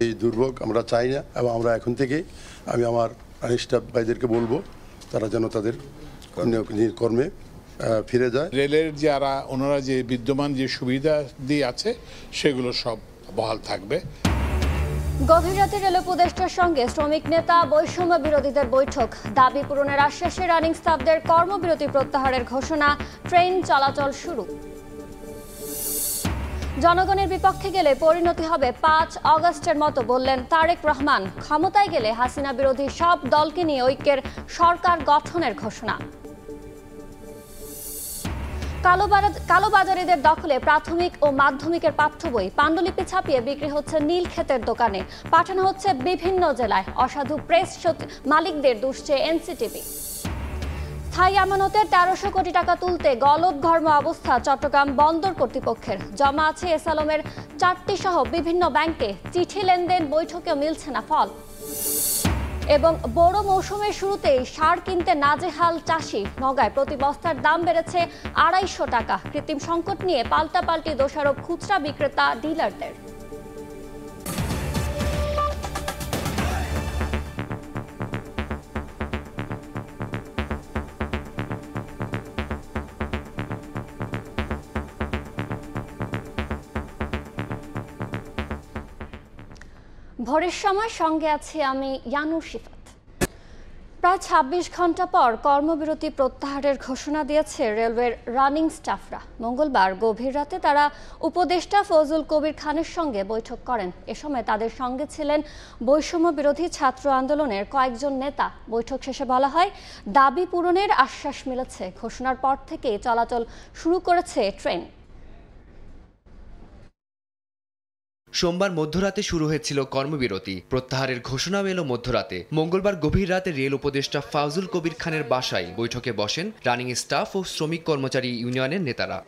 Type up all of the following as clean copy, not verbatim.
এই দুর্ভোগ আমরা চাই না, এবং আমরা এখন থেকে আমি আমার স্টাফ ভাইদেরকে বলবো তারা যেন তাদের কর্মে ফিরে যায়। রেলের যারা ওনারা যে বিদ্যমান যে সুবিধা দিয়ে আছে সেগুলো সব বহাল থাকবে। গভীর রাতে রেল উপদেষ্টার সঙ্গে শ্রমিক নেতা বৈষম্য বিরোধীদের বৈঠক, দাবি পূরণের আশ্বাসে রানিং স্টাফদের কর্মবিরতি প্রত্যাহারের ঘোষণা, ট্রেন চলাচল শুরু। জনগণের বিপক্ষে গেলে পরিণতি হবে ৫ অগস্টের মতো বললেন তারেক রহমান। ক্ষমতায় গেলে হাসিনা বিরোধী সব দলকে নিয়ে ঐক্যের সরকার গঠনের ঘোষণা। কালোবাজারিদের দখলে প্রাথমিক ও মাধ্যমিকের পাঠ্য বই, পাণ্ডুলিপি ছাপিয়ে বিক্রি হচ্ছে নীলক্ষেতের দোকানে, পাঠানো হচ্ছে বিভিন্ন জেলায়। অসাধু প্রেস মালিকদের দুষছে এনসিটিভি। স্থায়ী আমানতের ১৩০০ কোটি টাকা তুলতে গলদঘর্ম অবস্থা চট্টগ্রাম বন্দর কর্তৃপক্ষের। জমা আছে এসালমের ৪টি সহ বিভিন্ন ব্যাংকে। চিঠি লেনদেন বৈঠকেও মিলছে না ফল। এবং বড় মৌসুমের শুরুতেই সার কিনতে নাজেহাল চাষি। নওগাঁয় প্রতি বস্তার দাম বেড়েছে ২৫০ টাকা। কৃত্রিম সংকট নিয়ে পাল্টাপাল্টি দোষারোপ খুচরা বিক্রেতা ডিলারদের। ভোরের সময় সঙ্গে আছি আমি ইয়ানুর শিফাত। প্রায় ২৬ ঘন্টা পর কর্মবিরতি প্রত্যাহারের ঘোষণা দিয়েছে রেলওয়ের রানিং স্টাফরা। মঙ্গলবার গভীর রাতে তারা উপদেষ্টা ফজলুল কবির খানের সঙ্গে বৈঠক করেন। এ সময় তাদের সঙ্গে ছিলেন বৈষম্য বিরোধী ছাত্র আন্দোলনের কয়েকজন নেতা। বৈঠক শেষে বলা হয়, দাবি পূরণের আশ্বাস মিলেছে। ঘোষণার পর থেকেই চলাচল শুরু করেছে ট্রেন। সোমবার মধ্যরাতে শুরু হয়েছিল কর্মবিরতি, প্রত্যাহারের ঘোষণাও এলো মধ্যরাতে। মঙ্গলবার গভীর রাতে রেল উপদেষ্টা ফজলুল কবির খানের বাসায় বৈঠকে বসেন রানিং স্টাফ ও শ্রমিক কর্মচারী ইউনিয়নের নেতারা।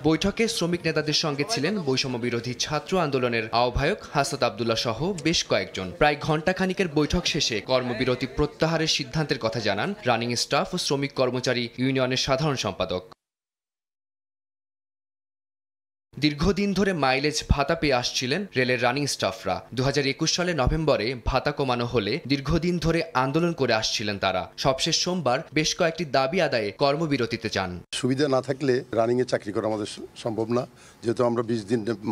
বৈঠকে শ্রমিক নেতাদের সঙ্গে ছিলেন বৈষম্য বিরোধী ছাত্র আন্দোলনের আহ্বায়ক হাসাত আব্দুল্লাহ সহ বেশ কয়েকজন। প্রায় ঘণ্টাখানিকের বৈঠক শেষে কর্মবিরতি প্রত্যাহারের সিদ্ধান্তের কথা জানান রানিং স্টাফ ও শ্রমিক কর্মচারী ইউনিয়নের সাধারণ সম্পাদক। দীর্ঘদিন ধরে মাইলেজ ভাতা পেয়ে আসছিলেন রেলের রানিং স্টাফরা। ২০২১ সালের নভেম্বরে ভাতা কমানো হলে দীর্ঘদিন ধরে আন্দোলন করে আসছিলেন তারা। সবশেষ সোমবার বেশ কয়েকটি দাবি আদায়ে কর্মবিরতিতে যান। সুবিধা না থাকলে রানিং এ চাকরি করা আমাদের সম্ভব না, যেহেতু আমরা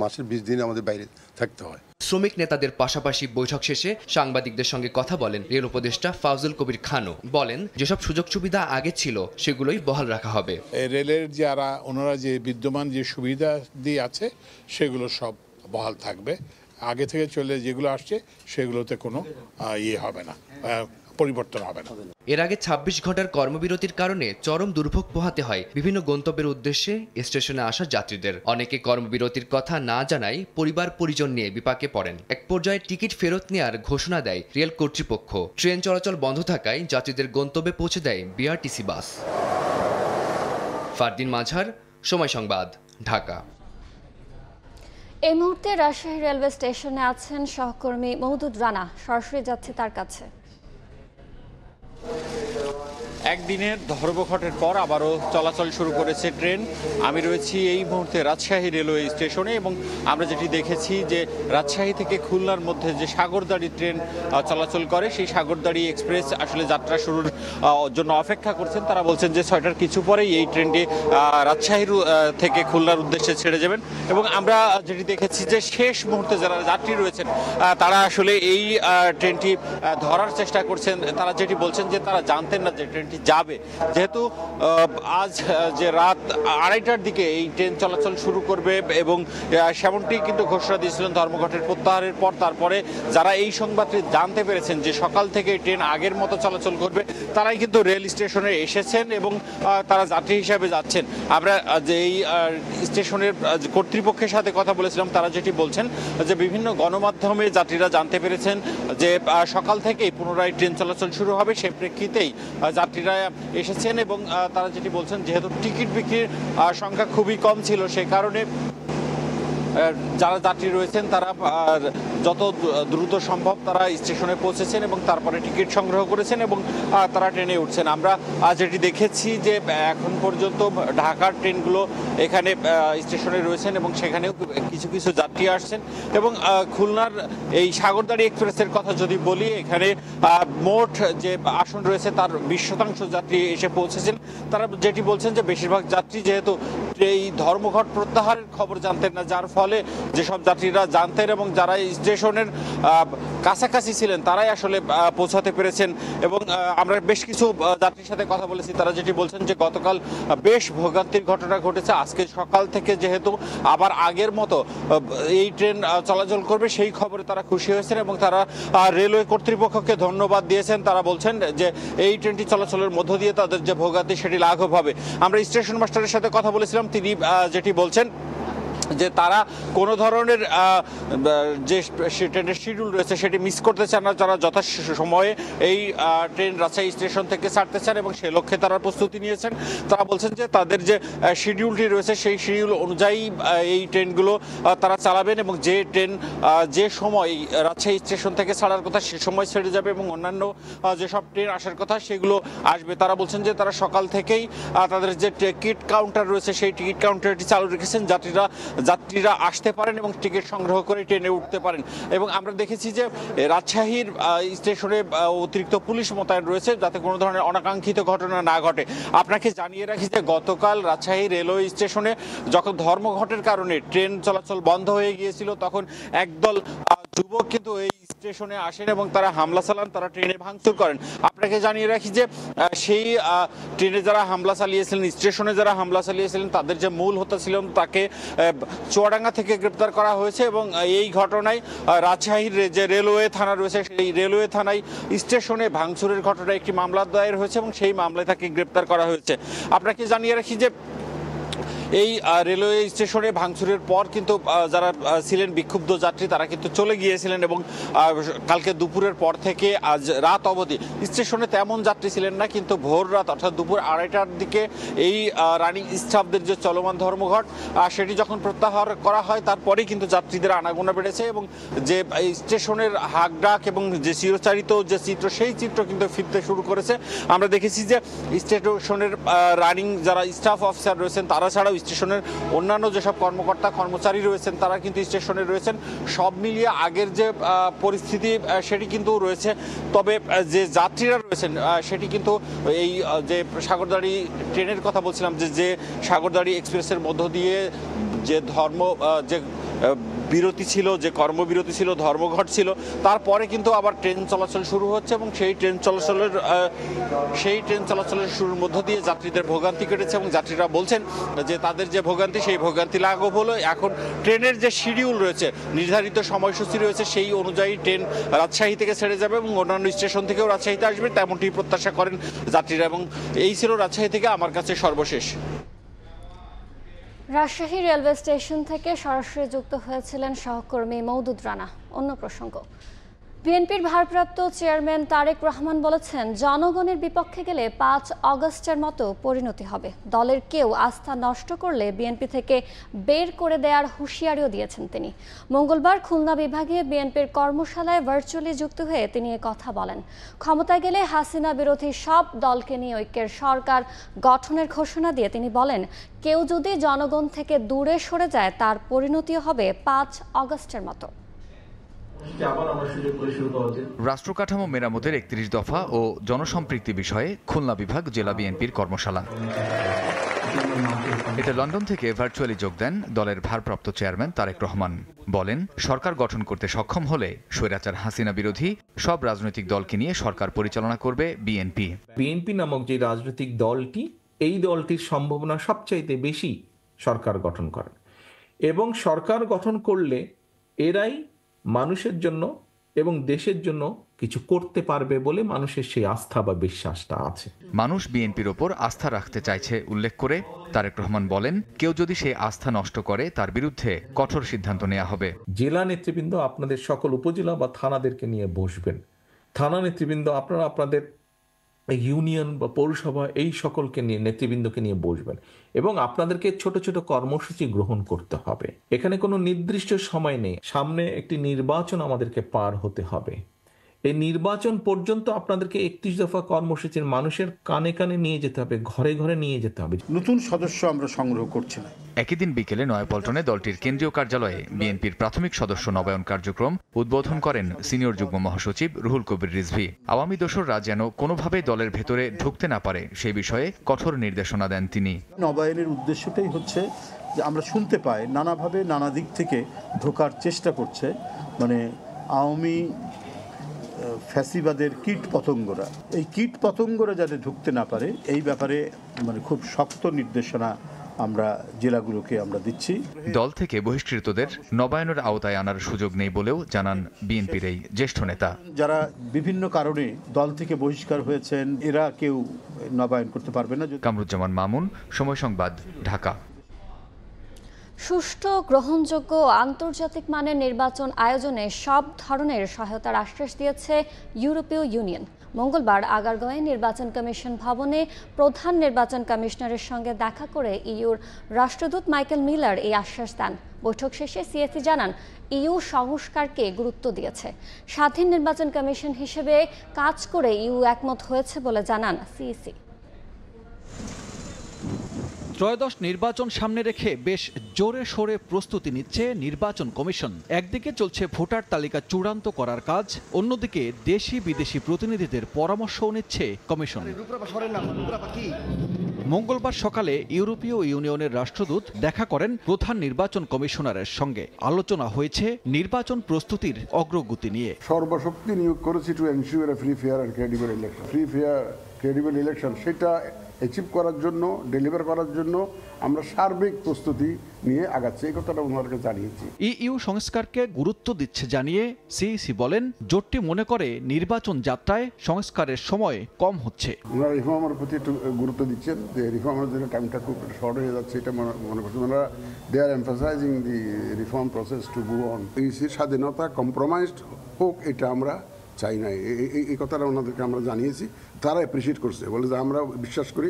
মাসের ২০ দিন আমাদের বাইরে থাকতে হয়। শ্রমিক নেতাদের পাশাপাশি বৈঠক শেষে সাংবাদিকদের সঙ্গে কথা বলেন রেল উপদেষ্টা ফজলুল কবির খানও। বলেন, যেসব সুযোগ সুবিধা আগে ছিল সেগুলোই বহাল রাখা হবে। রেলের যারা ওনারা যে বিদ্যমান যে সুবিধা দিয়ে আছে সেগুলো সব বহাল থাকবে। আগে থেকে চলে যেগুলো আসছে সেগুলোতে কোনো হবে না, পরিবর্তন হবে না। এর আগে ২৬ ঘন্টার কর্মবিরতির কারণে চরম দুর্ভোগ পোহাতে হয় বিভিন্ন গন্তব্যের উদ্দেশ্যে স্টেশনে আসা যাত্রীদের। অনেকে কর্মবিরতির কথা না জানায় পরিবার পরিজন নিয়ে বিপাকে পড়েন। এক পর্যায়ে টিকিট ফেরত নেওয়ার ঘোষণা দেয় রেল কর্তৃপক্ষ। ট্রেন চলাচল বন্ধ থাকায় যাত্রীদের গন্তব্যে পৌঁছে দেয় বিআরটিসি বাস। ফারদিন মাঝার, সময় সংবাদ, ঢাকা। এই মুহূর্তে রাজশাহী রেলওয়ে স্টেশনে আছেন সহকর্মী মওদুদ রানা। সরাসরি যাচ্ছে তার কাছে। একদিনের ধর্মঘটের পর আবারও চলাচল শুরু করেছে ট্রেন। আমি রয়েছি এই মুহূর্তে রাজশাহী রেলওয়ে স্টেশনে এবং আমরা যেটি দেখেছি যে রাজশাহী থেকে খুলনার মধ্যে যে সাগরদাড়ি ট্রেন চলাচল করে, সেই সাগরদাড়ি এক্সপ্রেস আসলে যাত্রা শুরুর জন্য অপেক্ষা করছেন। তারা বলছেন যে ৬টার কিছু পরেই এই ট্রেনটি রাজশাহীর থেকে খুলনার উদ্দেশ্যে ছেড়ে যাবেন। এবং আমরা যেটি দেখেছি যে শেষ মুহূর্তে যারা যাত্রী রয়েছেন তারা আসলে এই ট্রেনটি ধরার চেষ্টা করছেন। তারা যেটি বলছেন যে তারা জানতেন না যে ট্রেনটি যাবে, যেহেতু আজ যে রাত ২:৩০টার দিকে এই ট্রেন চলাচল শুরু করবে এবং সেমনটি কিন্তু ঘোষণা দিয়েছিলেন ধর্মঘটের প্রত্যাহারের পর। তারপরে যারা এই সংবাদটি জানতে পেরেছেন যে সকাল থেকে ট্রেন আগের মতো চলাচল করবে, তারাই কিন্তু রেল স্টেশনে এসেছেন এবং তারা যাত্রী হিসাবে যাচ্ছেন। আমরা যে এই স্টেশনের কর্তৃপক্ষের সাথে কথা বলেছিলাম, তারা যেটি বলছেন যে বিভিন্ন গণমাধ্যমে যাত্রীরা জানতে পেরেছেন যে সকাল থেকেই পুনরায় ট্রেন চলাচল শুরু হবে, সেই প্রেক্ষিতেই যাত্রীরা এসেছেন। এবং তারা যেটি বলছেন, যেহেতু টিকিট বিক্রির সংখ্যা খুবই কম ছিল, সে কারণে যারা যাত্রী রয়েছেন তারা যত দ্রুত সম্ভব তারা স্টেশনে পৌঁছেছেন এবং তারপরে টিকিট সংগ্রহ করেছেন এবং তারা ট্রেনে উঠছেন। আমরা যেটি দেখেছি যে এখন পর্যন্ত ঢাকার ট্রেনগুলো এখানে স্টেশনে রয়েছেন এবং সেখানেও কিছু কিছু যাত্রী আসছেন এবং খুলনার এই সাগরদাড়ি এক্সপ্রেসের কথা যদি বলি, এখানে মোট যে আসন রয়েছে তার 20% যাত্রী এসে পৌঁছেছেন। তারা যেটি বলছেন যে বেশিরভাগ যাত্রী যেহেতু এই ধর্মঘট প্রত্যাহারের খবর জানতেন না, যার ফলে যেসব যাত্রীরা জানতেন এবং যারা স্টেশনের কাছাকাছি ছিলেন তারাই আসলে পৌঁছাতে পেরেছেন। এবং আমরা বেশ কিছু যাত্রীর সাথে কথা বলেছি, তারা যেটি বলছেন যে গতকাল বেশ ভোগান্তির ঘটনা ঘটেছে। আজকে সকাল থেকে যেহেতু আবার আগের মতো এই ট্রেন চলাচল করবে সেই খবরে তারা খুশি হয়েছেন এবং তারা রেলওয়ে কর্তৃপক্ষকে ধন্যবাদ দিয়েছেন। তারা বলছেন যে এই ট্রেনটি চলাচলের মধ্য দিয়ে তাদের যে ভোগান্তি সেটি লাঘব হবে। আমরা স্টেশন মাস্টারের সাথে কথা বলেছিলাম, তিনি যেটি বলছেন যে তারা কোনো ধরনের যে ট্রেনের শিডিউল রয়েছে সেটি মিস করতে চান না, যারা যথাসময়ে এই ট্রেন রাজশাহী স্টেশন থেকে ছাড়তে চান এবং সে লক্ষ্যে তারা প্রস্তুতি নিয়েছেন। তারা বলছেন যে তাদের যে শিডিউলটি রয়েছে সেই শিডিউল অনুযায়ী এই ট্রেনগুলো তারা চালাবেন এবং যে ট্রেন যে সময় রাজশাহী স্টেশন থেকে ছাড়ার কথা সে সময় ছেড়ে যাবে এবং অন্যান্য যেসব ট্রেন আসার কথা সেগুলো আসবে। তারা বলছেন যে তারা সকাল থেকেই তাদের যে টিকিট কাউন্টার রয়েছে সেই টিকিট কাউন্টারটি চালু রেখেছেন, যাত্রীরা আসতে পারেন এবং টিকিট সংগ্রহ করে ট্রেনে উঠতে পারেন। এবং আমরা দেখেছি যে রাজশাহীর স্টেশনে অতিরিক্ত পুলিশ মোতায়েন রয়েছে যাতে কোনো ধরনের অনাকাঙ্ক্ষিত ঘটনা না ঘটে। আপনাকে জানিয়ে রাখি যে গতকাল রাজশাহী রেলওয়ে স্টেশনে যখন ধর্মঘটের কারণে ট্রেন চলাচল বন্ধ হয়ে গিয়েছিল তখন একদল যুবক কিন্তু এই স্টেশনে আসেন এবং তারা হামলা চালান, তারা ট্রেনে ভাঙচুর করেন। আপনাকে জানিয়ে রাখি যে সেই ট্রেনে যারা হামলা চালিয়েছিলেন, স্টেশনে যারা হামলা চালিয়েছিলেন তাদের যে মূল হোতা ছিলেন তাকে চুয়াডাঙ্গা থেকে গ্রেপ্তার করা হয়েছে এবং এই ঘটনায় রাজশাহীর যে রেলওয়ে থানা রয়েছে সেই রেলওয়ে থানায় স্টেশনে ভাঙচুরের ঘটনায় একটি মামলা দায়ের হয়েছে এবং সেই মামলায় তাকে গ্রেপ্তার করা হয়েছে। আপনাকে জানিয়ে রাখি যে এই রেলওয়ে স্টেশনে ভাঙচুরের পর কিন্তু যারা ছিলেন বিক্ষুব্ধ যাত্রী তারা কিন্তু চলে গিয়েছিলেন এবং কালকে দুপুরের পর থেকে আজ রাত অবধি স্টেশনে তেমন যাত্রী ছিলেন না, কিন্তু ভোর রাত অর্থাৎ দুপুর 2:30টার দিকে এই রানিং স্টাফদের যে চলমান ধর্মঘট সেটি যখন প্রত্যাহার করা হয় তারপরেই কিন্তু যাত্রীদের আনাগোনা বেড়েছে এবং যে স্টেশনের হাকডাক এবং যে চিরচারিত যে চিত্র সেই চিত্র কিন্তু ফিরতে শুরু করেছে। আমরা দেখেছি যে স্টেশনের রানিং যারা স্টাফ অফিসার রয়েছেন তারা ছাড়াও স্টেশনের অন্যান্য যেসব কর্মকর্তা কর্মচারী রয়েছেন তারা কিন্তু স্টেশনে রয়েছেন। সব মিলিয়ে আগের যে পরিস্থিতি সেটি কিন্তু রয়েছে, তবে যে যাত্রীরা রয়েছেন সেটি কিন্তু এই যে সাগরদাড়ি ট্রেনের কথা বলছিলাম যে সাগরদাড়ি এক্সপ্রেসের মধ্য দিয়ে যে বিরতি ছিল, যে কর্মবিরতি ছিল, ধর্মঘট ছিল, তারপরে কিন্তু আবার ট্রেন চলাচল শুরু হচ্ছে এবং সেই ট্রেন চলাচলের শুরুর মধ্য দিয়ে যাত্রীদের ভোগান্তি কেটেছে এবং যাত্রীরা বলছেন যে তাদের যে ভোগান্তি সেই ভোগান্তি লাঘব হলো। এখন ট্রেনের যে শিডিউল রয়েছে, নির্ধারিত সময়সূচি রয়েছে, সেই অনুযায়ী ট্রেন রাজশাহী থেকে ছেড়ে যাবে এবং অন্যান্য স্টেশন থেকেও রাজশাহীতে আসবে তেমনটি প্রত্যাশা করেন যাত্রীরা। এবং এই ছিল রাজশাহী থেকে আমার কাছে সর্বশেষ। রাজশাহী রেলওয়ে স্টেশন থেকে সরাসরি যুক্ত হয়েছিলেন সহকর্মী মওদুদ রানা। অন্য প্রসঙ্গ, বিএনপির ভারপ্রাপ্ত চেয়ারম্যান তারেক রহমান বলেছেন জনগণের বিপক্ষে গেলে 5 অগস্টের মতো পরিণতি হবে। দলের কেউ আস্থা নষ্ট করলে বিএনপি থেকে বের করে দেওয়ার হুঁশিয়ারিও দিয়েছেন তিনি। মঙ্গলবার খুলনা বিভাগে বিএনপির কর্মশালায় ভার্চুয়ালি যুক্ত হয়ে তিনি এ কথা বলেন। ক্ষমতায় গেলে হাসিনা বিরোধী সব দলকে নিয়ে ঐক্যের সরকার গঠনের ঘোষণা দিয়ে তিনি বলেন কেউ যদি জনগণ থেকে দূরে সরে যায় তার পরিণতিও হবে 5 অগস্টের মতো। রাষ্ট্রকাঠামো মেরামতের 31 দফা ও জনসম্পৃক্তি বিষয়ে খুলনা বিভাগ জেলা বিএনপির কর্মশালা। এতে লন্ডন থেকে ভার্চুয়ালি যোগ দেন দলের ভারপ্রাপ্ত চেয়ারম্যান তারেক রহমান। বলেন সরকার গঠন করতে সক্ষম হলে স্বৈরাচার হাসিনা বিরোধী সব রাজনৈতিক দলকে নিয়ে সরকার পরিচালনা করবে বিএনপি। বিএনপি নামক যে রাজনৈতিক দলটি, এই দলটির সম্ভাবনা সবচাইতে বেশি সরকার গঠন করার, এবং সরকার গঠন করলে এরাই মানুষের জন্য এবং দেশের জন্য কিছু করতে পারবে বলে মানুষের সেই আস্থা বা বিশ্বাসটা আছে। মানুষ বিএনপির ওপর আস্থা রাখতে চাইছে উল্লেখ করে তারেক রহমান বলেন কেউ যদি সেই আস্থা নষ্ট করে তার বিরুদ্ধে কঠোর সিদ্ধান্ত নেওয়া হবে। জেলা নেতৃবৃন্দ আপনাদের সকল উপজেলা বা থানাদেরকে নিয়ে বসবেন। থানা নেতৃবৃন্দ আপনারা আপনাদের ইউনিয়ন বা পৌরসভা এই সকলকে নিয়ে নেতৃবৃন্দকে নিয়ে বসবেন এবং আপনাদেরকে ছোট ছোট কর্মসূচি গ্রহণ করতে হবে। এখানে কোনো নির্দিষ্ট সময় নেই, সামনে একটি নির্বাচন আমাদেরকে পার হতে হবে। এই নির্বাচন পর্যন্ত আপনাদেরকে 31 দফা কর্মসূচির মানুষের কানে কানে নিয়ে যেতে হবে, ঘরে ঘরে নিয়ে যেতে হবে। নতুন সদস্য আমরা সংগ্রহ করছি না। একই দিন বিকেলে নয়াপল্টনে দলটির কেন্দ্রীয় কার্যালয়ে বিএনপির প্রাথমিক সদস্য নবায়ন কার্যক্রম উদ্বোধন করেন সিনিয়র যুগ্ম মহাসচিব রুহুল কবির রিজভী। আওয়ামী দোসররা যেন কোনোভাবে দলের ভেতরে ঢুকতে না পারে সেই বিষয়ে কঠোর নির্দেশনা দেন তিনি। নবায়নের উদ্দেশ্যটাই হচ্ছে যে আমরা শুনতে পাই নানাভাবে নানা দিক থেকে ঢোকার চেষ্টা করছে, মানে আওয়ামী ফ্যাসিবাদের কীট পতঙ্গরা, এই কীট পতঙ্গরা যাতে ঢুকতে না পারে এই ব্যাপারে মানে খুব শক্ত নির্দেশনা আমরা জেলাগুলোকে আমরা দিচ্ছি। দল থেকে বহিষ্কৃতদের নবায়নের আওতায় আনার সুযোগ নেই বলেও জানান বিএনপির এই জ্যেষ্ঠ নেতা। যারা বিভিন্ন কারণে দল থেকে বহিষ্কার হয়েছেন এরা কেউ নবায়ন করতে পারবে না। কামরুজ্জামান মামুন, সময় সংবাদ, ঢাকা। সুষ্ঠু, গ্রহণযোগ্য ও আন্তর্জাতিক মানের নির্বাচন আয়োজনে সব ধরনের সহায়তার আশ্বাস দিয়েছে ইউরোপীয় ইউনিয়ন। মঙ্গলবার আগারগাঁওয়ে নির্বাচন কমিশন ভবনে প্রধান নির্বাচন কমিশনারের সঙ্গে দেখা করে ইউর রাষ্ট্রদূত মাইকেল মিলার এই আশ্বাস দেন। বৈঠক শেষে সিএসি জানান ইউ সংস্কারকে গুরুত্ব দিয়েছে। স্বাধীন নির্বাচন কমিশন হিসেবে কাজ করে ইউ একমত হয়েছে বলে জানান সিইসি। ত্রয়োদশ নির্বাচন সামনে রেখে বেশ জোরে সোরে প্রস্তুতি নিচ্ছে নির্বাচন কমিশন। একদিকে চলছে ভোটার তালিকা চূড়ান্ত করার কাজ, অন্যদিকে দেশি বিদেশি প্রতিনিধিদের পরামর্শও নিচ্ছে কমিশন। মঙ্গলবার সকালে ইউরোপীয় ইউনিয়নের রাষ্ট্রদূত দেখা করেন প্রধান নির্বাচন কমিশনারের সঙ্গে। আলোচনা হয়েছে নির্বাচন প্রস্তুতির অগ্রগতি নিয়ে। সর্বশক্তি নিয়োগ করেছি to ensure a free fair and credible election. Free fair credible election সেটা অ্যাচিভ করার জন্য, ডেলিভার করার জন্য আমরা সার্বিক প্রস্তুতি নিয়ে আগাচ্ছি, এই কথাটা ওনাদেরকে জানিয়েছি। ইইউ সংস্কারকে গুরুত্ব দিচ্ছে জানিয়ে সিইসি বলেন জোটটি মনে করে নির্বাচন যাত্রায় সংস্কারের সময় কম হচ্ছে। ওনারা রিফর্মের প্রতি একটু গুরুত্ব দিচ্ছেন, যে রিফর্মের জন্য টাইমটা খুব শর্ট হয়ে যাচ্ছে, এটা মনে করছেন ওনারা। They are emphasising the reform process to go on. ইসির স্বাধীনতা কম্প্রোমাইজড হোক এটা আমরা চাই না, এই কথাটা ওনাদেরকে আমরা জানিয়েছি। তারা অ্যাপ্রিশিয়েট করছে, বলে যে আমরা বিশ্বাস করি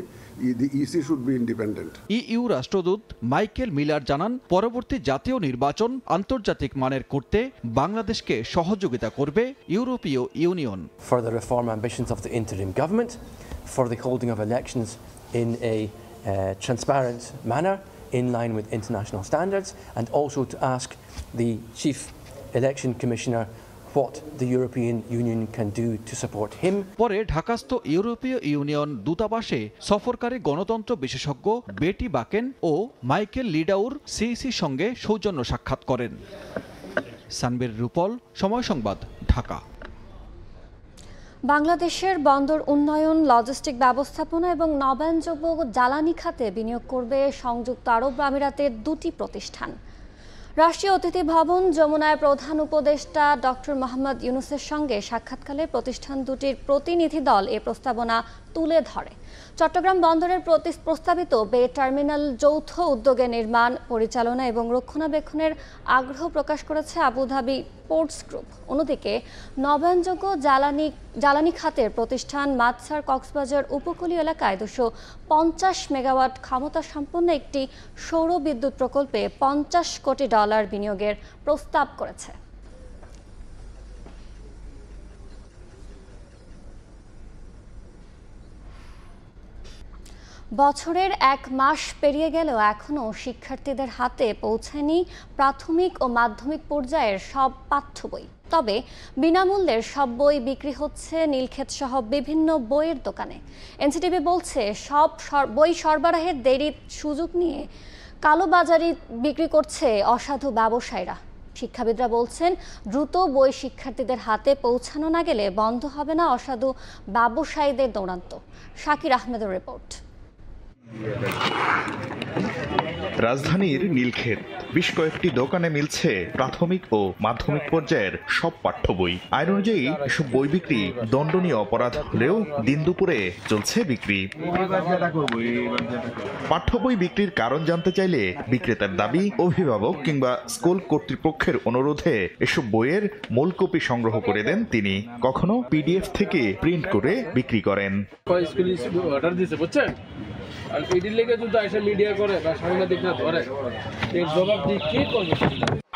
EC should be independent. EU রাষ্ট্রদূত মাইকেল মিলার জানান পরবর্তী জাতীয় নির্বাচন আন্তর্জাতিক মানের করতে বাংলাদেশকে সহযোগিতা করবে ইউরোপীয় union. For the reform ambitions of the interim government, for the holding of elections in a transparent manner in line with international standards, and also to ask the Chief Election Commissioner what the European Union can do to support him. পরে ঢাকাস্থ ইউরোপীয় union দূতাবাসে সফরকারী গণতন্ত্র বিশেষজ্ঞ বেটি বাকেন ও Michael লিডাউর সিইসির সঙ্গে সৌজন্য সাক্ষাৎ করেন। সানবীর রূপল, সময় সংবাদ, ঢাকা। বাংলাদেশের বন্দর উন্নয়ন, লজিস্টিক ব্যবস্থাপনা এবং নবায়নযোগ্য জ্বালানি খাতে বিনিয়োগ করবে সংযুক্ত আরব আমিরাতের দুটি প্রতিষ্ঠান। রাষ্ট্রীয় অতিথি ভবন যমুনায় প্রধান উপদেষ্টা ডক্টর মোহাম্মদ ইউনূসের সঙ্গে সাক্ষাৎকালে প্রতিষ্ঠান দুটির প্রতিনিধি দল এ প্রস্তাবনা তুলে ধরে। চট্টগ্রাম বন্দরের প্রস্তাবিত বে টার্মিনাল যৌথ উদ্যোগে নির্মাণ, পরিচালনা এবং রক্ষণাবেক্ষণের আগ্রহ প্রকাশ করেছে আবুধাবি পোর্টস গ্রুপ। অন্যদিকে নবায়নযোগ্য জ্বালানি খাতের প্রতিষ্ঠান মাদসার কক্সবাজার উপকূলীয় এলাকায় 250 মেগাওয়াট ক্ষমতা সম্পন্ন একটি সৌর বিদ্যুৎ প্রকল্পে $50 কোটি বিনিয়োগের প্রস্তাব করেছে। বছরের 1 মাস পেরিয়ে গেলেও এখনও শিক্ষার্থীদের হাতে পৌঁছায়নি প্রাথমিক ও মাধ্যমিক পর্যায়ের সব পাঠ্য বই। তবে বিনামূল্যের সব বই বিক্রি হচ্ছে নীলক্ষেত সহ বিভিন্ন বইয়ের দোকানে। এনসিটিভি বলছে সব বই সরবরাহের দেরির সুযোগ নিয়ে কালোবাজারি বিক্রি করছে অসাধু ব্যবসায়ীরা। শিক্ষাবিদরা বলছেন দ্রুত বই শিক্ষার্থীদের হাতে পৌঁছানো না গেলে বন্ধ হবে না অসাধু ব্যবসায়ীদের দৌরাত্ম্য। শাকির আহমেদের রিপোর্ট। রাজধানীর নীলক্ষেত বেশ কয়েকটি দোকানে মিলছে প্রাথমিক ও মাধ্যমিক পর্যায়ের সব পাঠ্য বই। আইন অনুযায়ী এসব বই বিক্রি দণ্ডনীয় অপরাধ হলেও দিন দুপুরে চলছে বিক্রি। পাঠ্য বই বিক্রির কারণ জানতে চাইলে বিক্রেতার দাবি, অভিভাবক কিংবা স্কুল কর্তৃপক্ষের অনুরোধে এসব বইয়ের মূল কপি সংগ্রহ করে দেন তিনি। কখনো পিডিএফ থেকে প্রিন্ট করে বিক্রি করেন।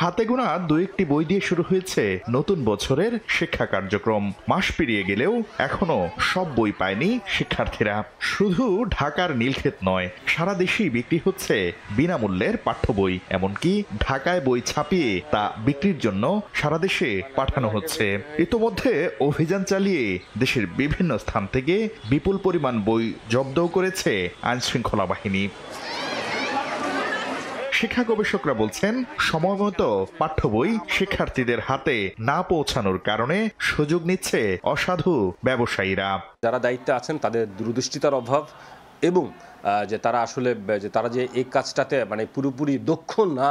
হাতে গোনা দু একটি বই দিয়ে শুরু হয়েছে নতুন বছরের শিক্ষা কার্যক্রম। মাস পেরিয়ে গেলেও এখনো সব বই পায়নি শিক্ষার্থীরা। শুধু ঢাকার নীলক্ষেত নয়, সারা দেশেই বিক্রি হচ্ছে বিনামূল্যের পাঠ্য বই। এমনকি ঢাকায় বই ছাপিয়ে তা বিক্রির জন্য সারা দেশে পাঠানো হচ্ছে। ইতোমধ্যে অভিযান চালিয়ে দেশের বিভিন্ন স্থান থেকে বিপুল পরিমাণ বই জব্দও করেছে আইনশৃঙ্খলা বাহিনী। শিক্ষা গবেষকরা বলছেন, সময়মতো পাঠ্য বই শিক্ষার্থীদের হাতে না পৌঁছানোর কারণে সুযোগ নিচ্ছে অসাধু ব্যবসায়ীরা। যারা দায়িত্বে আছেন তাদের দূরদৃষ্টিতার অভাব এবং যে তারা আসলে তারা যে এই কাজটাতে মানে পুরোপুরি দক্ষ না,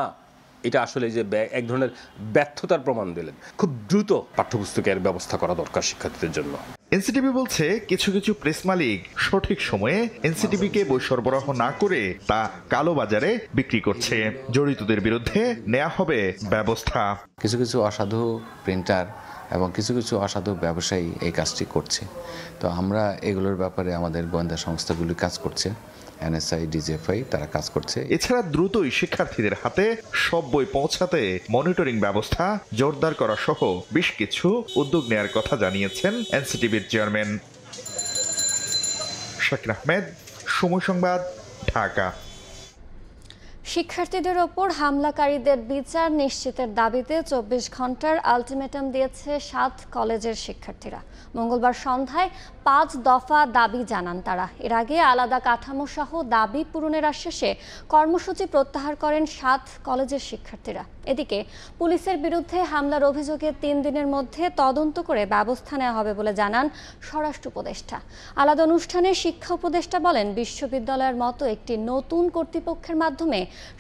এটা আসলে যে এক ধরনের ব্যর্থতার প্রমাণ দিলেন। খুব দ্রুত পাঠ্যপুস্তকের ব্যবস্থা করা দরকার শিক্ষার্থীদের জন্য। এনসিটিভি বলছে, কিছু কিছু প্রেস মালিক সঠিক সময়ে এনসিটিভিকে বই সরবরাহ না করে তা কালোবাজারে বিক্রি করছে। জড়িতদের বিরুদ্ধে নেওয়া হবে ব্যবস্থা। কিছু কিছু অসাধু প্রিন্টার এবং কিছু কিছু অসাধু ব্যবসায়ী এই কাজটি করছে। তো আমরা এগুলোর ব্যাপারে আমাদের গোয়েন্দা সংস্থাগুলি কাজ করছে, এনএসআই, ডিজিএফআই তারা কাজ করছে। এছাড়া দ্রুতই শিক্ষার্থীদের হাতে সব বই পৌঁছাতে মনিটরিং ব্যবস্থা জোরদার করা সহ বেশ কিছু উদ্যোগ নেয়ার কথা জানিয়েছেন এনসিটিভির চেয়ারম্যান। শাকির আহমেদ, সময় সংবাদ, ঢাকা। শিক্ষার্থীদের ওপর হামলাকারীদের বিচার নিশ্চিতের দাবিতে 24 ঘন্টার আলটিমেটাম দিয়েছে 7 কলেজের শিক্ষার্থীরা। মঙ্গলবার সন্ধ্যায় 5 দফা দাবি জানান তারা। এর আগে আলাদা কাঠামো সহ দাবি পূরণের আশ্বাসে কর্মসূচি প্রত্যাহার করেন 7 কলেজের শিক্ষার্থীরা। এদিকে পুলিশের বিরুদ্ধে হামলার অভিযোগে 3 দিনের মধ্যে তদন্ত করে ব্যবস্থা নেওয়া হবে বলে জানান স্বরাষ্ট্র উপদেষ্টা। আলাদা অনুষ্ঠানে শিক্ষা উপদেষ্টা বলেন, বিশ্ববিদ্যালয়ের মতো একটি নতুন কর্তৃপক্ষের মাধ্যমে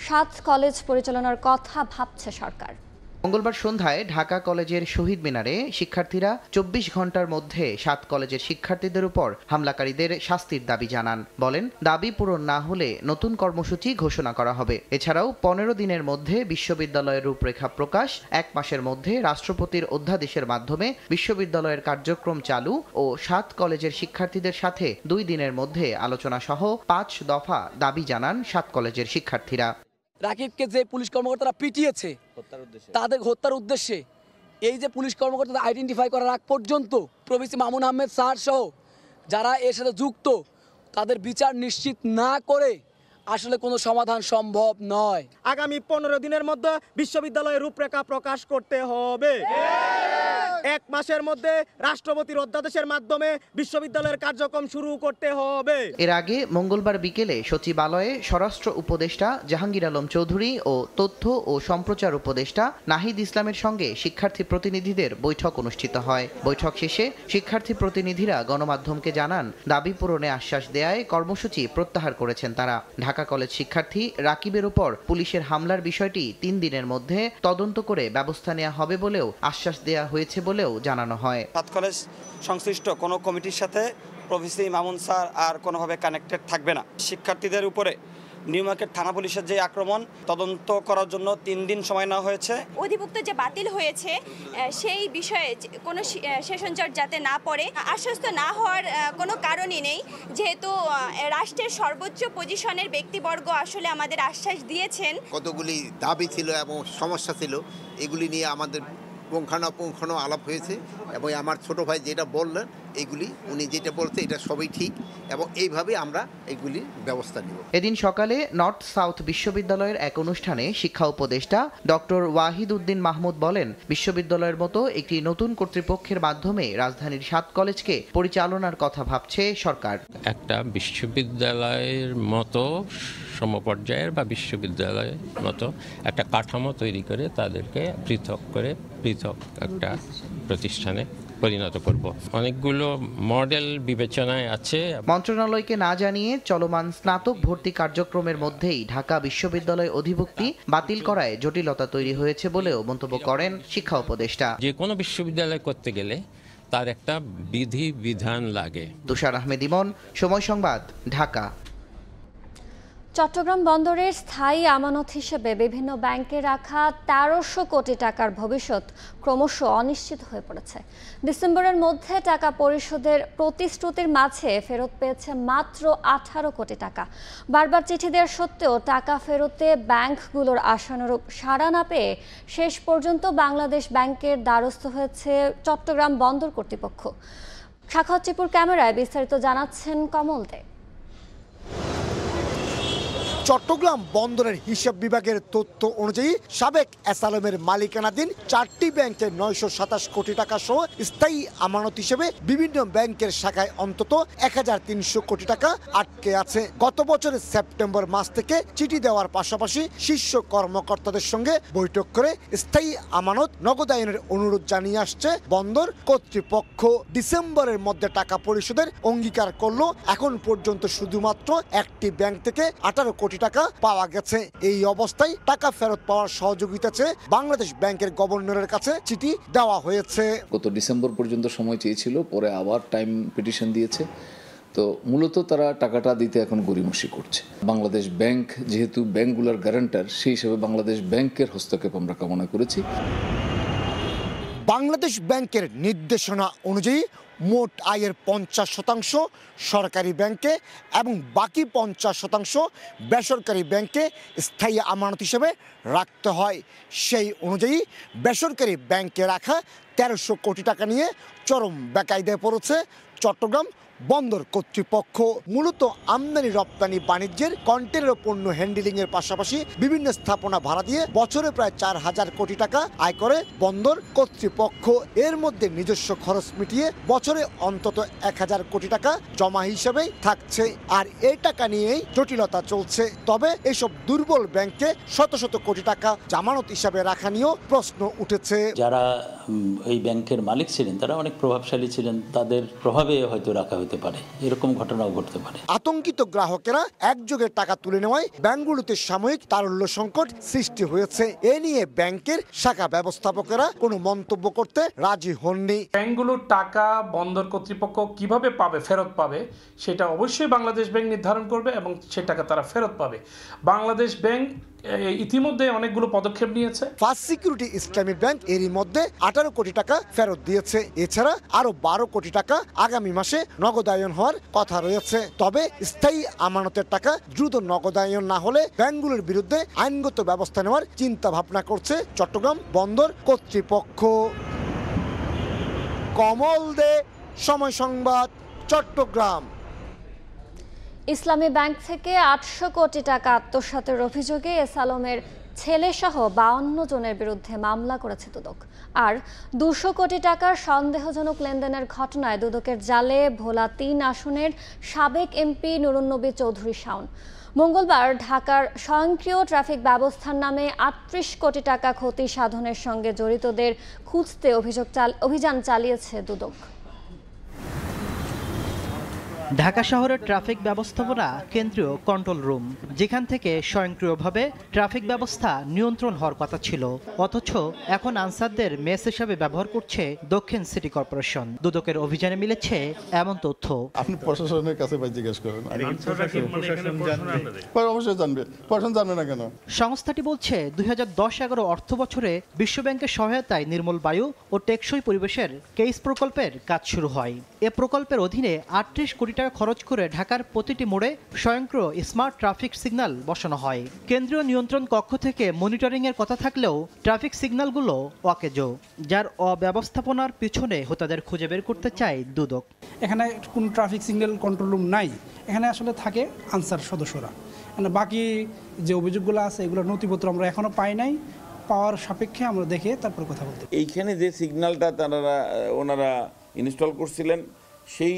7 কলেজ পরিচালনার কথা ভাবছে সরকার। মঙ্গলবার সন্ধ্যায় ঢাকা কলেজের শহীদ মিনারে শিক্ষার্থীরা 24 ঘন্টার মধ্যে 7 কলেজের শিক্ষার্থীদের উপর হামলাকারীদের শাস্তির দাবি জানান। বলেন, দাবি পূরণ না হলে নতুন কর্মসূচি ঘোষণা করা হবে। এছাড়াও 15 দিনের মধ্যে বিশ্ববিদ্যালয়ের রূপরেখা প্রকাশ, 1 মাসের মধ্যে রাষ্ট্রপতির অধ্যাদেশের মাধ্যমে বিশ্ববিদ্যালয়ের কার্যক্রম চালু ও 7 কলেজের শিক্ষার্থীদের সাথে 2 দিনের মধ্যে আলোচনা সহ 5 দফা দাবি জানান 7 কলেজের শিক্ষার্থীরা। রাকিবকে যে পুলিশ কর্মকর্তারা পিটিয়েছে তাদের হত্যার উদ্দেশ্যে এই যে পুলিশ কর্মকর্তা আইডেন্টিফাই করার আগ পর্যন্ত প্রভিসি মামুন আহমেদ স্যার সহ যারা এর সাথে যুক্ত তাদের বিচার নিশ্চিত না করে আসলে কোনো সমাধান সম্ভব নয়। আগামী 15 দিনের মধ্যে বিশ্ববিদ্যালয়ের রূপরেখা প্রকাশ করতে হবে। 1 মাসের মধ্যে রাষ্ট্রপতির অধ্যাদেশের মাধ্যমে বিশ্ববিদ্যালয়ের কার্যক্রম শুরু করতে হবে। এর আগে মঙ্গলবার বিকেলে সচিবালয়ে স্বরাষ্ট্র উপদেষ্টা জাহাঙ্গীর আলম চৌধুরী ও তথ্য ও সম্প্রচার উপদেষ্টা নাহিদ ইসলামের সঙ্গে শিক্ষার্থী প্রতিনিধিদের বৈঠক অনুষ্ঠিত হয়। বৈঠক শেষে শিক্ষার্থী প্রতিনিধিরা গণমাধ্যমকে জানান, দাবি পূরণে আশ্বাস দেয়ায় কর্মসূচি প্রত্যাহার করেছেন তারা। ঢাকা কলেজ শিক্ষার্থী রাকিবের উপর পুলিশের হামলার বিষয়টি 3 দিনের মধ্যে তদন্ত করে ব্যবস্থা নেওয়া হবে বলেও আশ্বাস দেওয়া হয়েছে বলেও জানানো হয়। 7 কলেজ সংশ্লিষ্ট কোনো কমিটির সাথে প্রভিসি মামুন স্যার আর কোনোভাবে কানেক্টেড থাকবে না। শিক্ষার্থীদের উপরে নিউ মার্কেট থানা পুলিশের যে আক্রমণ তদন্ত করার জন্য 3 দিন সময় নেওয়া হয়েছে। অধিভুক্ত যে বাতিল হয়েছে সেই বিষয়ে কোনো সেশন জট যাতে না পড়ে, আশ্বস্ত না হওয়ার কোনো কারণই নেই, যেহেতু রাষ্ট্রের সর্বোচ্চ পজিশনের ব্যক্তিবর্গ আসলে আমাদের আশ্বাস দিয়েছেন। কতগুলি দাবি ছিল এবং সমস্যা ছিল, এগুলি নিয়ে আমাদের পুঙ্খানুপুঙ্খানু আলাপ হয়েছে এবং আমার ছোট ভাই যেটা বললেন এগুলি উনি যেটা বলতে এটা সবই ঠিক এবং এইভাবে আমরা এগুলি ব্যবস্থা নেব। এদিন সকালে নর্থ সাউথ বিশ্ববিদ্যালয়ের এক অনুষ্ঠানে শিক্ষা উপদেষ্টা ডক্টর ওয়াহিদ উদ্দিন মাহমুদ বলেন, বিশ্ববিদ্যালয়ের মতো একটি নতুন কর্তৃপক্ষের মাধ্যমে রাজধানীর 7 কলেজকে পরিচালনার কথা ভাবছে সরকার। একটা বিশ্ববিদ্যালয়ের মতো সমপর্যায়ের বা বিশ্ববিদ্যালয়ের মতো একটা কাঠামো তৈরি করে তাদেরকে পৃথক একটা প্রতিষ্ঠানে পরিণত করব। অনেকগুলো মডেল বিবেচনায় আছে। মন্ত্রণালয়কে না জানিয়ে চলমান স্নাতক ভর্তি কার্যক্রমের মধ্যেই ঢাকা বিশ্ববিদ্যালয় অধিভুক্তি বাতিল করায় জটিলতা তৈরি হয়েছে বলেও মন্তব্য করেন শিক্ষা উপদেষ্টা। যে কোনো বিশ্ববিদ্যালয় করতে গেলে তার একটা বিধি বিধান লাগে। তুষার আহমেদ ইমন, সময় সংবাদ, ঢাকা। চট্টগ্রাম বন্দরের স্থায়ী আমানত হিসেবে বিভিন্ন ব্যাংকে রাখা ১৩০০ কোটি টাকার ভবিষ্যৎ ক্রমশ অনিশ্চিত হয়ে পড়েছে। ডিসেম্বরের মধ্যে টাকা পরিশোধের প্রতিশ্রুতির মাঝে ফেরত পেয়েছে মাত্র ১৮ কোটি টাকা। বারবার চিঠি দেওয়ার সত্ত্বেও টাকা ফেরতে ব্যাংকগুলোর আশানুরূপ সাড়া না পেয়ে শেষ পর্যন্ত বাংলাদেশ ব্যাংকের দ্বারস্থ হয়েছে চট্টগ্রাম বন্দর কর্তৃপক্ষ। সাখাওয়াত টিপুর ক্যামেরায় বিস্তারিত জানাচ্ছেন কমল দে। চট্টগ্রাম বন্দরের হিসাব বিভাগের তথ্য অনুযায়ী সাবেক অ্যাসালমের মালিকানাধীন 4টি ব্যাংকের 927 কোটি টাকা সহ স্থায়ী আমানত হিসেবে বিভিন্ন ব্যাংকের শাখায় অন্তত 1300 কোটি টাকা আটকে আছে। গত বছরের সেপ্টেম্বর মাস থেকে চিঠি দেওয়ার পাশাপাশি শীর্ষ কর্মকর্তাদের সঙ্গে বৈঠক করে স্থায়ী আমানত নগদায়নের অনুরোধ জানিয়ে আসছে বন্দর কর্তৃপক্ষ। ডিসেম্বরের মধ্যে টাকা পরিশোধের অঙ্গীকার করলো। এখন পর্যন্ত শুধুমাত্র একটি ব্যাংক থেকে 18 কোটি টাকা পাওয়া গেছে। এই অবস্থায় টাকা ফেরত পাওয়ার সহযোগিতা চেয়ে বাংলাদেশ ব্যাংকের গভর্নরের কাছে চিঠি দেওয়া হয়েছে। গত ডিসেম্বর পর্যন্ত সময় চেয়েছিল, পরে আবার টাইম পিটিশন দিয়েছে। তো মূলত তারা টাকাটা দিতে এখন গড়িমসি করছে। বাংলাদেশ ব্যাংক যেহেতু ব্যাংকগুলোর গ্যারান্টার, সেই হিসেবে বাংলাদেশ ব্যাংকের হস্তক্ষেপ আমরা কামনা করেছি। বাংলাদেশ ব্যাংকের নির্দেশনা অনুযায়ী মোট আয়ের 50% সরকারি ব্যাংকে এবং বাকি 50% বেসরকারি ব্যাংকে স্থায়ী আমানত হিসেবে রাখতে হয়। সেই অনুযায়ী বেসরকারি ব্যাংকে রাখা 1300 কোটি টাকা নিয়ে চরম বেকায়দায় পড়েছে চট্টগ্রাম বন্দর কর্তৃপক্ষ। মূলত আমদানি রপ্তানি বাণিজ্যের কন্টেনার পণ্য হ্যান্ডেলিং এর পাশাপাশি বিভিন্ন স্থাপনা ভাড়া দিয়ে বছরে প্রায় 4000 কোটি টাকা আয় করে বন্দর কর্তৃপক্ষ। এর মধ্যে নিজস্ব খরচ মিটিয়ে বছরে অন্তত 1000 কোটি টাকা জমা হিসেবেই থাকছে। আর এই টাকা নিয়েই জটিলতা চলছে। তবে এসব দুর্বল ব্যাংকে শত শত কোটি টাকা জামানত হিসাবে রাখা নিয়েও প্রশ্ন উঠেছে। যারা এই ব্যাংকের মালিক ছিলেন তারা অনেক প্রভাবশালী ছিলেন, তাদের প্রভাবে হয়তো রাখা হতে পারে, এরকম ঘটনাও ঘটতে পারে। আতঙ্কিত গ্রাহকেরা একযোগে টাকা তুলে নেওয়ায় ব্যাংকগুলোতে সাময়িক তারল্য সংকট সৃষ্টি হয়েছে। এ নিয়ে ব্যাংকের শাখা ব্যবস্থাপকেরা কোনো মন্তব্য করতে রাজি হননি। ব্যাংকগুলোর টাকা বন্দর কর্তৃপক্ষ কিভাবে পাবে, ফেরত পাবে, সেটা অবশ্যই বাংলাদেশ ব্যাংক নির্ধারণ করবে এবং সে টাকা তারা ফেরত পাবে। বাংলাদেশ ব্যাংক ইতিমধ্যে অনেকগুলো পদক্ষেপ নিয়েছে। ফার্স্ট সিকিউরিটি ইসলামী ব্যাংক এরই মধ্যে 18 কোটি টাকা ফেরত দিয়েছে। এছাড়া আরো 12 কোটি টাকা আগামী মাসে নগদায়ন হওয়ার কথা রয়েছে। তবে স্থায়ী আমানতের টাকা দ্রুত নগদায়ন না হলে ব্যাংকগুলোর বিরুদ্ধে আইনগত ব্যবস্থা নেওয়ার চিন্তা ভাবনা করছে চট্টগ্রাম বন্দর কর্তৃপক্ষ। কমল দে, সময় সংবাদ, চট্টগ্রাম। ইসলামী ব্যাংক থেকে 800 কোটি টাকা আত্মসাতের অভিযোগে এসালমের ছেলেসহ 52 জনের বিরুদ্ধে মামলা করেছে দুদক। আর 200 কোটি টাকার সন্দেহজনক লেনদেনের ঘটনায় দুদকের জালে ভোলা 3 আসনের সাবেক এমপি নুরুন্নবী চৌধুরী শাওন। মঙ্গলবার ঢাকার স্বয়ংক্রিয় ট্রাফিক ব্যবস্থার নামে 38 কোটি টাকা ক্ষতি সাধনের সঙ্গে জড়িতদের খুঁজতে অভিযান চালিয়েছে দুদক। ঢাকা শহরের ট্রাফিক ব্যবস্থাপনা কেন্দ্রীয় কন্ট্রোল রুম, যেখান থেকে স্বয়ংক্রিয়ভাবে ট্রাফিক ব্যবস্থা নিয়ন্ত্রণ হওয়ার কথা ছিল, অথচ এখন আনসারদের মেস হিসাবে ব্যবহার করছে দক্ষিণ সিটি কর্পোরেশন। দুদকের অভিযানে মিলেছে এমন তথ্য। আপনি প্রশাসনের কাছে জিজ্ঞেস করেন, অবশ্যই জানবে, প্রশাসন জানবে না কেন? সংস্থাটি বলছে 2010-11 অর্থ বছরে বিশ্বব্যাংকের সহায়তায় নির্মল বায়ু ও টেকসই পরিবেশের কেইস প্রকল্পের কাজ শুরু হয়। এ প্রকল্পের অধীনে 38 কোটি টাকা খরচ করে ঢাকার প্রতিটি মোড়ে স্বয়ংক্রিয় স্মার্ট ট্রাফিক সিগন্যাল বসানো হয়। কেন্দ্রীয় নিয়ন্ত্রণ কক্ষ থেকে মনিটরিং এর কথা থাকলেও ট্রাফিক সিগন্যালগুলো অকেজো, যার অব্যবস্থাপনার পিছনে হোতাদের খুঁজে বের করতে চায় দুদক। এখানে কোনো ট্রাফিক সিগন্যাল কন্ট্রোল রুম নাই, এখানে আসলে থাকে আনসার সদস্যরা। মানে বাকি যে অভিযোগগুলো আছে এগুলোর নথিপত্র আমরা এখনো পাই নাই, পাওয়ার সাপেক্ষে আমরা দেখে তারপর কথা বলতে। এইখানে যে সিগন্যালটা ওনারা ইনস্টল করছিলেন সেই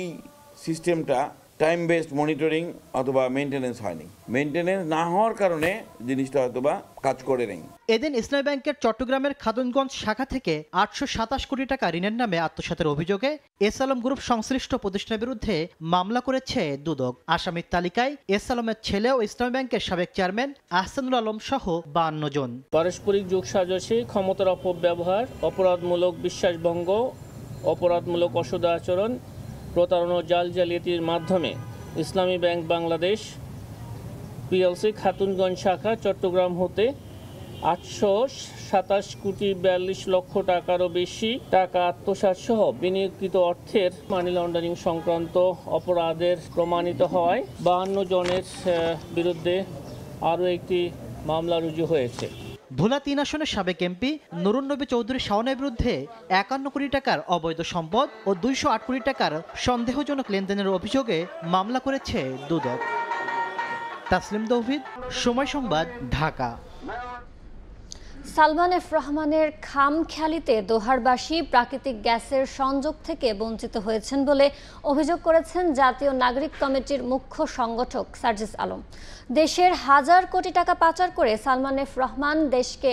সিস্টেমটা টাইম বেসড মনিটরিং অথবা মেনটেনেন্স হয়নি। মেনটেনেন্স না হওয়ার কারণে জিনিসটা হয়তোবা কাজ করে নেই। এদিন ইসলামী ব্যাংকের চট্টগ্রামের খাতুনগঞ্জ শাখা থেকে 827 কোটি টাকা ঋণের নামে আত্মসাতের অভিযোগে এস আলম গ্রুপ সংশ্লিষ্ট প্রতিষ্ঠানের বিরুদ্ধে মামলা করেছে দুদক। আসামির তালিকায় এস আলমের ছেলে ও ইসলামী ব্যাংকের সাবেক চেয়ারম্যান আহসানুল আলম সহ 52 জন। পারস্পরিক যোগসাজশে ক্ষমতার অপব্যবহার, অপরাধমূলক বিশ্বাসভঙ্গ, অপরাধমূলক অসদাচরণ, প্রতারণা, জাল জালিয়াতির মাধ্যমে ইসলামী ব্যাংক বাংলাদেশ পিএলসি খাতুনগঞ্জ শাখা চট্টগ্রাম হতে 827 কোটি 42 লক্ষ টাকারও বেশি টাকা আত্মসাৎ সহ বিনিয়োগকৃত অর্থের মানি লন্ডারিং সংক্রান্ত অপরাধের প্রমাণিত হওয়ায় 52 জনের বিরুদ্ধে আরও একটি মামলা রুজু হয়েছে। ভোলা 3 আসনের সাবেক এমপি নুরুন নবী চৌধুরী শাওনের বিরুদ্ধে 51 কোটি টাকার অবৈধ সম্পদ ও 208 কোটি টাকার সন্দেহজনক লেনদেনের অভিযোগে মামলা করেছে দুদক। তাসলিম তৌহিদ, সময় সংবাদ, ঢাকা। সালমান এফ রহমানের খামখেয়ালিতে দোহারবাসী প্রাকৃতিক গ্যাসের সংযোগ থেকে বঞ্চিত হয়েছেন বলে অভিযোগ করেছেন জাতীয় নাগরিক কমিটির মুখ্য সংগঠক সার্জিস আলম। দেশের হাজার কোটি টাকা পাচার করে সালমান এফ রহমান দেশকে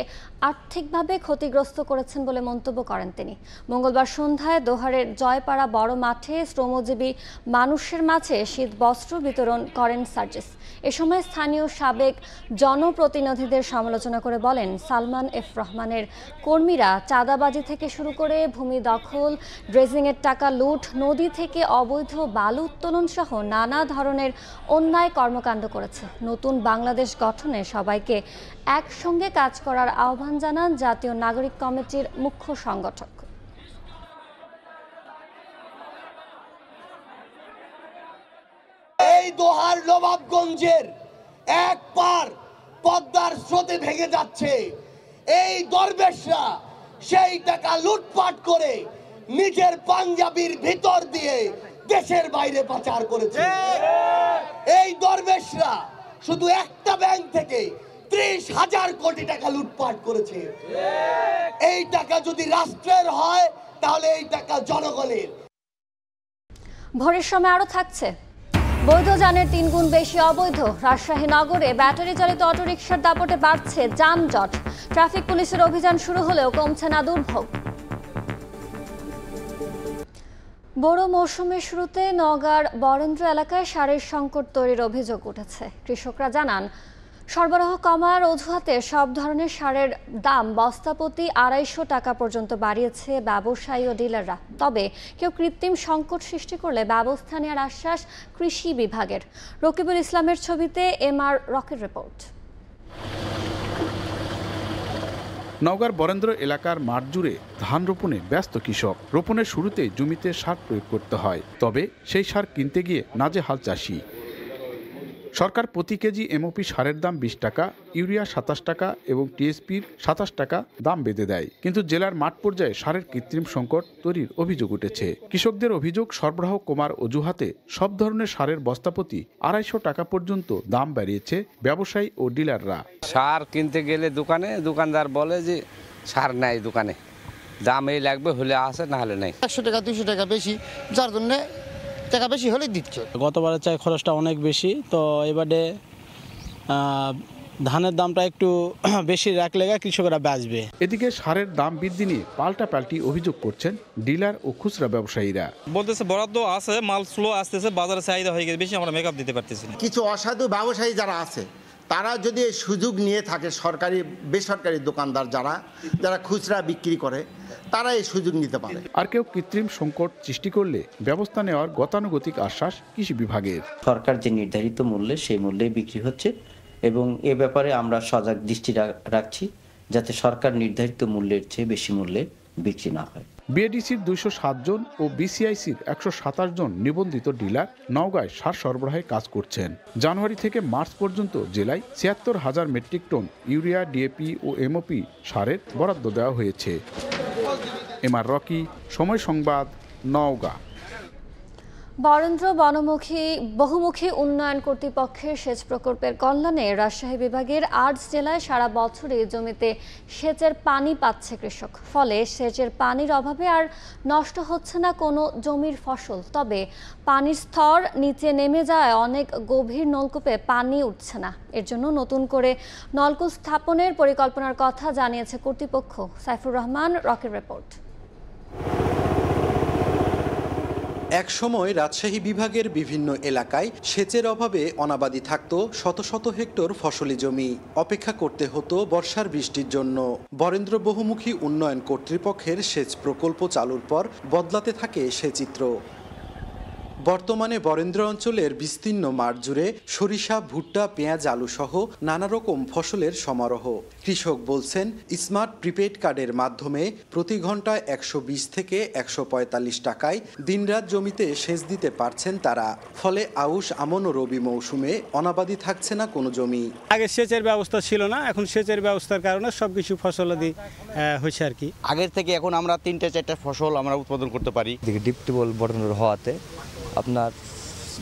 আর্থিকভাবে ক্ষতিগ্রস্ত করেছেন বলে মন্তব্য করেন তিনি। মঙ্গলবার সন্ধ্যায় দোহারের জয়পাড়া বড় মাঠে শ্রমজীবী মানুষের মাঝে শীত বস্ত্র বিতরণ করেন সার্জিস। এ সময় স্থানীয় সাবেক জনপ্রতিনিধিদের সমালোচনা করে বলেন, সালমান এফ রহমানের কর্মীরা চাঁদাবাজি থেকে শুরু করে ভূমি দখল, ড্রেজিংয়ের টাকা লুট, নদী থেকে অবৈধ বালু উত্তোলন সহ নানা ধরনের অন্যায় কর্মকাণ্ড করেছে। নতুন বাংলাদেশ গঠনে সবাইকে একসঙ্গে কাজ করার আহ্বান জানান জাতীয় নাগরিক কমিটির মুখ্য সংগঠক। এই দোহার নবাবগঞ্জের এক পার পদ্মার স্রোতে ভেঙে যাচ্ছে। এই দরবেশরা সেই টাকা লুটপাট করে নিজের পাঞ্জাবির ভিতর দিয়ে দেশের বাইরে পাচার করেছে। এই দরবেশরা শুধু একটা ব্যাংক থেকে 30,000 কোটি টাকা লুটপাট করেছে। এই টাকা যদি রাষ্ট্রের হয় তাহলে এই টাকা জনগণের। ভোরের সময় আরো থাকছে বৈধ যানের 3 গুণ বেশি অবৈধ। রাজশাহী নগরে ব্যাটারি চালিত অটোরিকশার দাপটে বাড়ছে যানজট। ট্রাফিক পুলিশের অভিযান শুরু হলেও কমছে না দুর্ভোগ। বড় মৌসুমের শুরুতে নওগাঁর বরেন্দ্র এলাকায় সারের সংকট তৈরির অভিযোগ উঠেছে। কৃষকরা জানান, সরবরাহ কমার অজুহাতে সব ধরনের সারের দাম বস্তাপ্রতি 250 টাকা পর্যন্ত বাড়িয়েছে ব্যবসায়ী ও ডিলাররা। তবে কেউ কৃত্রিম সংকট সৃষ্টি করলে ব্যবস্থা নেওয়ার আশ্বাস কৃষি বিভাগের। রকিবুল ইসলামের ছবিতে MR রকের রিপোর্ট। নওগাঁর বরেন্দ্র এলাকার মাঠ জুড়ে ধান রোপণে ব্যস্ত কৃষক। রোপণের শুরুতে জমিতে সার প্রয়োগ করতে হয়, তবে সেই সার কিনতে গিয়ে নাজেহাল চাষি। সরকার প্রতি কেজি এমওপি সারের দাম 20 টাকা, ইউরিয়া 27 টাকা এবং টিএসপির 27 টাকা দাম বেঁধে দেয়। কিন্তু জেলার মাঠ পর্যায়ে সারের কৃত্রিম সংকট তৈরির অভিযোগ উঠেছে। কৃষকদের অভিযোগ, সরবরাহ কমার অজুহাতে সব ধরনের সারের বস্তাপ্রতি 250 টাকা পর্যন্ত দাম বাড়িয়েছে ব্যবসায়ী ও ডিলাররা। সার কিনতে গেলে দোকানদার বলে যে সার নাই দোকানে, দাম এই লাগবে, হলে আসে না হলে নেই। 100 টাকা 200 টাকা বেশি, যার জন্য টাকা বেশি হলে দিচ্ছে। গতবারের চাই খরচটা অনেক বেশি, তো এবারে ধানের দামটা একটু বেশি রাখলে কৃষকরা বাঁচবে। এদিকে সারের দাম বৃদ্ধি নিয়ে পাল্টাপাল্টি অভিযোগ করছেন ডিলার ও খুচরা ব্যবসায়ীরা। বলতেছে বরাদ্দ আছে, মাল স্লো আসতেছে, বাজারে চাহিদা হয়ে গেছে বেশি, আমরা মেকআপ দিতে পারতেছি না। কিছু অসাধু ব্যবসায়ী যারা আছে তারা যদি এই সুযোগ নিয়ে থাকে, সরকারি বেসরকারি দোকানদার যারা খুচরা বিক্রি করে, তারা এই সুযোগ নিতে পারে। আর কেউ কৃত্রিম সংকট সৃষ্টি করলে ব্যবস্থা নেওয়ার গতানুগতিক আশ্বাস কৃষি বিভাগের। সরকার যে নির্ধারিত মূল্যে সেই মূল্যে বিক্রি হচ্ছে এবং এ ব্যাপারে আমরা সজাগ দৃষ্টি রাখছি যাতে সরকার নির্ধারিত মূল্যের চেয়ে বেশি মূল্যে বিক্রি না হয়। বিএডিসির 207 জন ও বিসিআইসির 127 জন নিবন্ধিত ডিলার নওগাঁয় সার সরবরাহে কাজ করছেন। জানুয়ারি থেকে মার্চ পর্যন্ত জেলায় 76,000 মেট্রিক টন ইউরিয়া, ডিএপি ও এমওপি সারের বরাদ্দ দেওয়া হয়েছে। MR রকি, সময় সংবাদ, নওগাঁ। বরেন্দ্র বহুমুখী উন্নয়ন কর্তৃপক্ষের সেচ প্রকল্পের কল্যাণে রাজশাহী বিভাগের ৮ জেলায় সারা বছরই জমিতে সেচের পানি পাচ্ছে কৃষক। ফলে সেচের পানির অভাবে আর নষ্ট হচ্ছে না কোনো জমির ফসল। তবে পানির স্তর নিচে নেমে যাওয়ায় অনেক গভীর নলকূপে পানি উঠছে না। এর জন্য নতুন করে নলকূপ স্থাপনের পরিকল্পনার কথা জানিয়েছে কর্তৃপক্ষ। সাইফুর রহমান, রকের রিপোর্ট। একসময় রাজশাহী বিভাগের বিভিন্ন এলাকায় সেচের অভাবে অনাবাদি থাকত শত শত হেক্টর ফসলি জমি। অপেক্ষা করতে হতো বর্ষার বৃষ্টির জন্য। বরেন্দ্র বহুমুখী উন্নয়ন কর্তৃপক্ষের সেচ প্রকল্প চালুর পর বদলাতে থাকে সে চিত্র। বর্তমানে বরেন্দ্র অঞ্চলের বিস্তীর্ণ মাঠ জুড়ে সরিষা, ভুট্টা, পেঁয়াজ, আলু সহ নানা রকম ফসলের সমারোহ। কৃষক বলছেন, স্মার্ট প্রিপেড কার্ডের মাধ্যমে প্রতি ঘন্টায় ১২০ থেকে ১৪৫ টাকায় দিনরাত জমিতে সেচ দিতে পারছেন তারা। ফলে আউশ, আমন ও রবি মৌসুমে অনাবাদি থাকছে না কোনো জমি। আগে সেচের ব্যবস্থা ছিল না, এখন সেচের ব্যবস্থার কারণে সবকিছু ফসলাদি হয়েছে আর কি। আগের থেকে এখন আমরা ৩-৪টা ফসল আমরা উৎপাদন করতে পারি। ডিপ টিউবওয়েল বরেন্দ্র হওয়াতে আপনার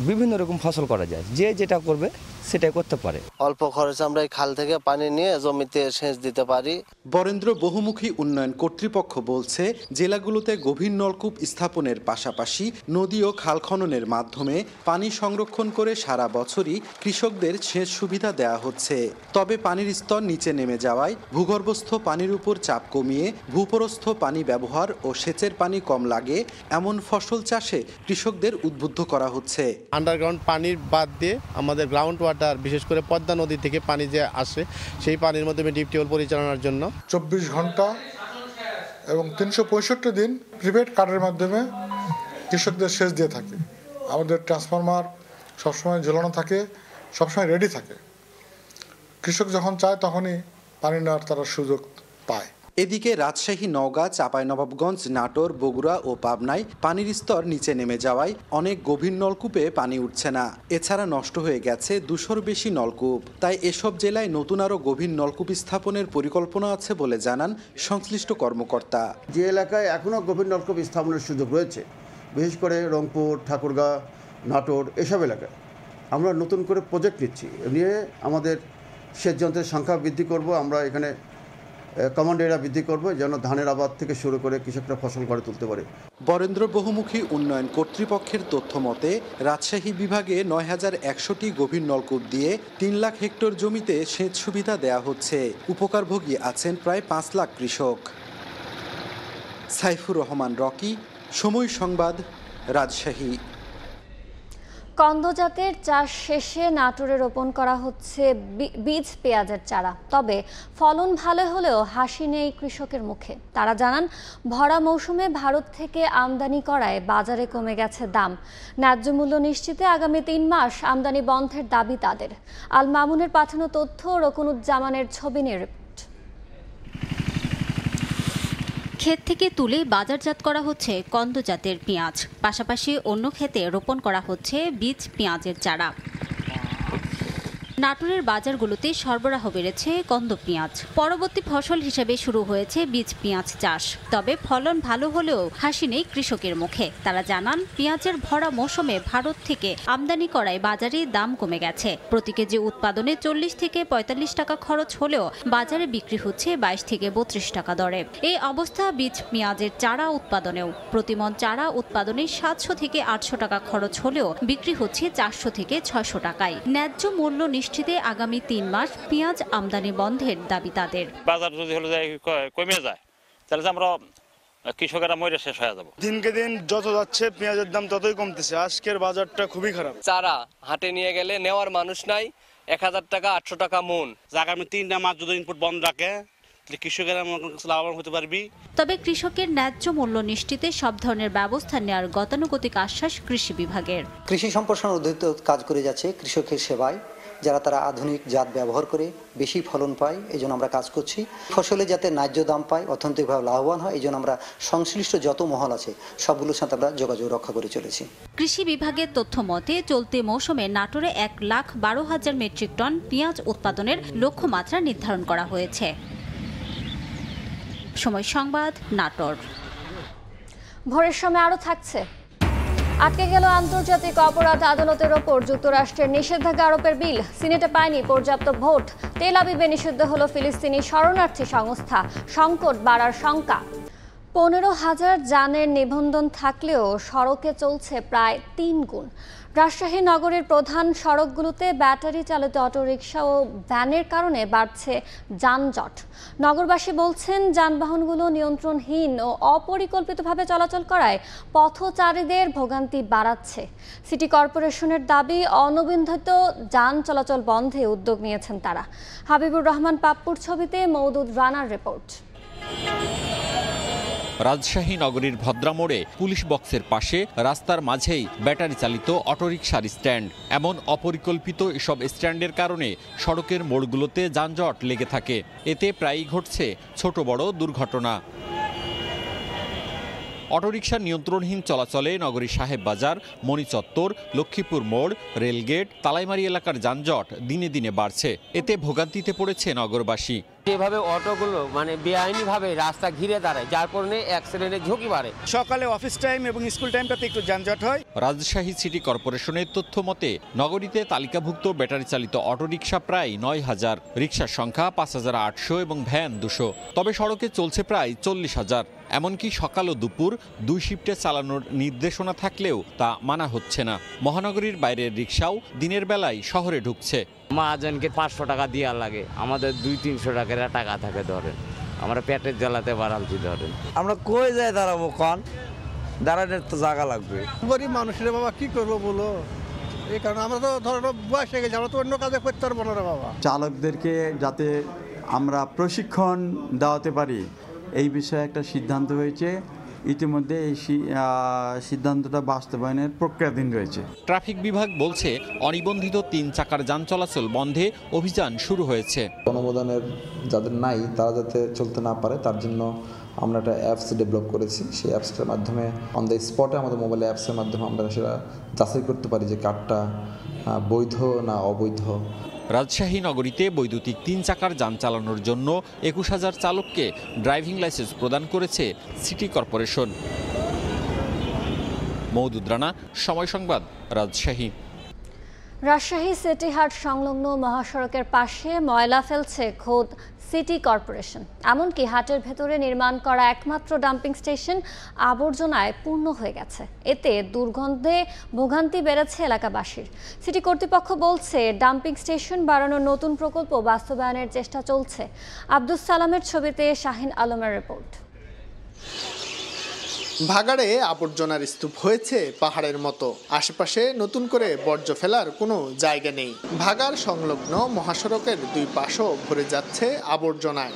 বিভিন্ন রকম ফসল করা যায়, যে যেটা করবে সেটাই করতে পারে। অল্প খরচে আমরা এই খাল থেকে পানি নিয়ে জমিতে সেচ দিতে পারি। বরেন্দ্র বহুমুখী উন্নয়ন কর্তৃপক্ষ বলছে, জেলাগুলোতে গভীর নলকূপ স্থাপনের পাশাপাশি নদী ও খাল খননের মাধ্যমে পানি সংরক্ষণ করে সারা বছরই কৃষকদের সেচ সুবিধা দেওয়া হচ্ছে। তবে পানির স্তর নিচে নেমে যাওয়ায় ভূগর্ভস্থ পানির উপর চাপ কমিয়ে ভূপরস্থ পানি ব্যবহার ও সেচের পানি কম লাগে এমন ফসল চাষে কৃষকদের উদ্বুদ্ধ করা হচ্ছে। আন্ডারগ্রাউন্ড পানির বাদ দিয়ে আমাদের গ্রাউন্ড ওয়াটার, বিশেষ করে পদ্মা নদী থেকে পানি যে আসে সেই পানির মাধ্যমে ডিপ টিউবওয়েল পরিচালনার জন্য ২৪ ঘন্টা এবং ৩৬৫ দিন প্রিপেড কার্ডের মাধ্যমে কৃষকদের সেচ দিয়ে থাকে। আমাদের ট্রান্সফরমার সবসময় ঝোলানো থাকে, সবসময় রেডি থাকে। কৃষক যখন চায় তখনই পানি নেওয়ার তারা সুযোগ পায়। এদিকে রাজশাহী, নওগাঁ, চাঁপাইনবাবগঞ্জ, নাটোর, বগুড়া ও পাবনায় পানির স্তর নিচে নেমে যাওয়ায় অনেক গভীর নলকূপে পানি উঠছে না। এছাড়া নষ্ট হয়ে গেছে ২০০-র বেশি নলকূপ। তাই এসব জেলায় নতুন আরও গভীর নলকূপ স্থাপনের পরিকল্পনা আছে বলে জানান সংশ্লিষ্ট কর্মকর্তা। যে এলাকায় এখনও গভীর নলকূপ স্থাপনের সুযোগ রয়েছে, বিশেষ করে রংপুর, ঠাকুরগাঁও, নাটোর এসব এলাকায় আমরা নতুন করে প্রজেক্ট নিচ্ছি, নিয়ে আমাদের সেচ যন্ত্রের সংখ্যা বৃদ্ধি করব। আমরা এখানে কমান্ড এরিয়া বৃদ্ধি করব, যেন ধানের আবাদ থেকে শুরু করে কৃষকরা ফসল গড়ে তুলতে পারে। বরেন্দ্র বহুমুখী উন্নয়ন কর্তৃপক্ষের তথ্য মতে রাজশাহী বিভাগে ৯১০০টি গভীর নলকূপ দিয়ে ৩ লাখ হেক্টর জমিতে সেচ সুবিধা দেয়া হচ্ছে। উপকারভোগী আছেন প্রায় ৫ লাখ কৃষক। সাইফুর রহমান, রকি, সময় সংবাদ, রাজশাহী। কন্দ জাতের চাষ শেষে নাটোরে রোপণ করা হচ্ছে বীজ পেঁয়াজের চারা। তবে ফলন ভালো হলেও হাসি নেই কৃষকের মুখে। তারা জানান, ভরা মৌসুমে ভারত থেকে আমদানি করায় বাজারে কমে গেছে দাম। ন্যায্য মূল্য নিশ্চিতে আগামী ৩ মাস আমদানি বন্ধের দাবি তাদের। আল মামুনের পাঠানো তথ্য, রকুনুজ্জামানের ছবি নিয়ে রিপোর্ট। ক্ষেত থেকে তুলে বাজারজাত করা হচ্ছে কন্দ জাতের পেঁয়াজ, পাশাপাশি অন্য ক্ষেতে রোপণ করা হচ্ছে বীজ পেঁয়াজের চারা। নাটোরের বাজারগুলোতে সরবরাহ বেড়েছে কন্দ পেঁয়াজ। পরবর্তী ফসল হিসেবে শুরু হয়েছে বীজ পেঁয়াজ চাষ। তবে ফলন ভালো হলেও হাসি নেই কৃষকের মুখে। তারা জানান, পেঁয়াজের ভরা মৌসুমে ভারত থেকে আমদানি করায় বাজারে দাম কমে গেছে। প্রতি কেজি উৎপাদনে ৪০ থেকে ৪৫ টাকা খরচ হলেও বাজারে বিক্রি হচ্ছে ২২ থেকে ৩২ টাকা দরে। এই অবস্থা বীজ পেঁয়াজের চারা উৎপাদনেও। প্রতিমন চারা উৎপাদনে ৭০০ থেকে ৮০০ টাকা খরচ হলেও বিক্রি হচ্ছে ৪০০ থেকে ৬০০ টাকায়। ন্যায্য মূল্য নিশ্চিতে আগামী ৩ মাস পেঁয়াজ আমদানি বন্ধের দাবি তাদের। বাজার যদি হলে কমে যায় তাহলে আমরা কৃষকেরা মরে শেষ হয়ে যাব। দিনকে দিন যত যাচ্ছে পেঁয়াজের দাম ততই কমতেছে। আজকের বাজারটা খুবই খারাপ। চারা হাটে নিয়ে গেলে নেওয়ার মানুষ নাই। ১০০০ টাকা, ৮০০ টাকা মন। আগামী ৩টা মাস যদি ইনপুট বন্ধ রাখে কৃষকেরা লাভবান হতে পারবি। তবে কৃষকের ন্যায্য মূল্য নিশ্চিতে সব ধরনের ব্যবস্থা নেওয়ার গতানুগতিক আশ্বাস কৃষি বিভাগের। কৃষি সম্প্রসারণ অধিদপ্তর কাজ করে যাচ্ছে কৃষকের সেবায়, যারা তারা আধুনিক জাত ব্যবহার করে বেশি ফলন পায়, এই জন্য আমরা কাজ করছি। ফসলে যাতে ন্যায্য দাম পায়, অর্থনৈতিকভাবে লাভবান হয়, এই জন্য আমরা সংশ্লিষ্ট যত মহল আছে সবগুলোর সাথে আমরা যোগাযোগ রক্ষা করে চলেছি। কৃষি বিভাগের তথ্য মতে চলতি মৌসুমে নাটোরে ১,১২,০০০ মেট্রিক টন পেঁয়াজ উৎপাদনের লক্ষ্যমাত্রা নির্ধারণ করা হয়েছে। সময় সংবাদ, নাটোর। ভোরের সময় আরও থাকছে। আটকে গেল আন্তর্জাতিক অপরাধ আদালতের ওপর যুক্তরাষ্ট্রের নিষেধাজ্ঞা আরোপের বিল। সিনেটে পায়নি পর্যাপ্ত ভোট। তেল আবিবে নিষিদ্ধ হলো ফিলিস্তিনি শরণার্থী সংস্থা। সংকট বাড়ার শঙ্কা। 15,000 যানের নিবন্ধন থাকলেও সড়কে চলছে প্রায় 3 গুণ। রাজশাহী নগরের প্রধান সড়কগুলোতে ব্যাটারি চালিত অটোরিকশা ও ভ্যানের কারণে বাড়ছে যানজট। নগরবাসী বলছেন, যানবাহনগুলো নিয়ন্ত্রণহীন ও অপরিকল্পিতভাবে চলাচল করায় পথচারীদের ভোগান্তি বাড়াচ্ছে। সিটি কর্পোরেশনের দাবি, অনিবন্ধিত যান চলাচল বন্ধে উদ্যোগ নিয়েছেন তারা। হাবিবুর রহমান পাপ্পুর ছবিতে মওদুদ রানার রিপোর্ট। রাজশাহী নগরীর ভদ্রামোড়ে পুলিশ বক্সের পাশে রাস্তার মাঝেই ব্যাটারি চালিত অটোরিকশার স্ট্যান্ড। এমন অপরিকল্পিত এসব স্ট্যান্ডের কারণে সড়কের মোড়গুলোতে যানজট লেগে থাকে। এতে প্রায়ই ঘটছে ছোট বড় দুর্ঘটনা। অটোরিকশা নিয়ন্ত্রণহীন চলাচলে নগরীর সাহেব বাজার, মণিচত্বর, লক্ষ্মীপুর মোড়, রেলগেট, তালাইমারি এলাকার যানজট দিনে দিনে বাড়ছে। এতে ভোগান্তিতে পড়েছে নগরবাসী। যেভাবে অটোগুলো বেআইনিভাবে রাস্তা ঘিরে দাঁড়ায়, যার কারণে অ্যাক্সিডেন্টের ঝুঁকি বাড়ে। সকালে অফিস টাইম এবং স্কুল টাইমটাতে একটু যানজট হয়। রাজশাহী সিটি কর্পোরেশনের তথ্য মতে নগরীতে তালিকাভুক্ত ব্যাটারি চালিত অটোরিকশা প্রায় 9,000, রিকশার সংখ্যা 5,800 এবং ভ্যান 200। তবে সড়কে চলছে প্রায় 40,000। এমনকি সকাল ও দুপুর 2 শিফটে চালানোর নির্দেশনা থাকলেও তা মানা হচ্ছে না। মহানগরীর বাইরের রিকশাও দিনের বেলায় শহরে ঢুকছে। মহাজনকে 500 টাকা দেওয়া লাগে, আমাদের 200-300 টাকা থাকে ধরেন। আমরা পেটের জ্বালাতে বাড়ালছি ধরেন। আমরা কই যাই দাঁড়াবো, কন দাঁড়ানোর তো জায়গা লাগবে। গরিব মানুষের বাবা কি করবো বলো, এই কারণে আমরা তো ধরো বয়স হয়ে গেছি, আমরা তো অন্য কাজে করতে পারবো না রে বাবা। চালকদেরকে যাতে আমরা প্রশিক্ষণ দেওয়াতে পারি, এই বিষয়ে একটা সিদ্ধান্ত হয়েছে। ইতিমধ্যে এই সিদ্ধান্তটা বাস্তবায়নের প্রক্রিয়াধীন রয়েছে। ট্রাফিক বিভাগ বলছে, অনিবন্ধিত 3 চাকার যান চলাচল বন্ধে অভিযান শুরু হয়েছে। অনুমোদনের যাদের নাই তারা যাতে চলতে না পারে তার জন্য আমরা একটা অ্যাপস ডেভেলপ করেছি। সেই অ্যাপসটার মাধ্যমে অন দ্য স্পটে আমাদের মোবাইল অ্যাপসের মাধ্যমে আমরা সেটা যাচাই করতে পারি যে কারটা বৈধ না অবৈধ। রাজশাহী নগরীতে বৈদ্যুতিক 3 চাকার যান চালানোর জন্য 21,000 চালককে ড্রাইভিং লাইসেন্স প্রদান করেছে সিটি কর্পোরেশন। মওদুদ রানা, সময় সংবাদ, রাজশাহী। রাজশাহী সিটি হাট সংলগ্ন মহাসড়কের পাশে ময়লা ফেলছে খোদ সিটি কর্পোরেশন। এমনকি হাটের ভেতরে নির্মাণ করা একমাত্র ডাম্পিং স্টেশন আবর্জনায় পূর্ণ হয়ে গেছে। এতে দুর্গন্ধে ভোগান্তি বেড়েছে এলাকাবাসীর। সিটি কর্তৃপক্ষ বলছে, ডাম্পিং স্টেশন বাড়ানোর নতুন প্রকল্প বাস্তবায়নের চেষ্টা চলছে। আব্দুস সালামের ছবিতে শাহিন আলমের রিপোর্ট। ভাগাড়ে আবর্জনার স্তূপ হয়েছে পাহাড়ের মতো। আশেপাশে নতুন করে বর্জ্য ফেলার কোনো জায়গা নেই। ভাগাড় সংলগ্ন মহাসড়কের 2 পাশও ভরে যাচ্ছে আবর্জনায়।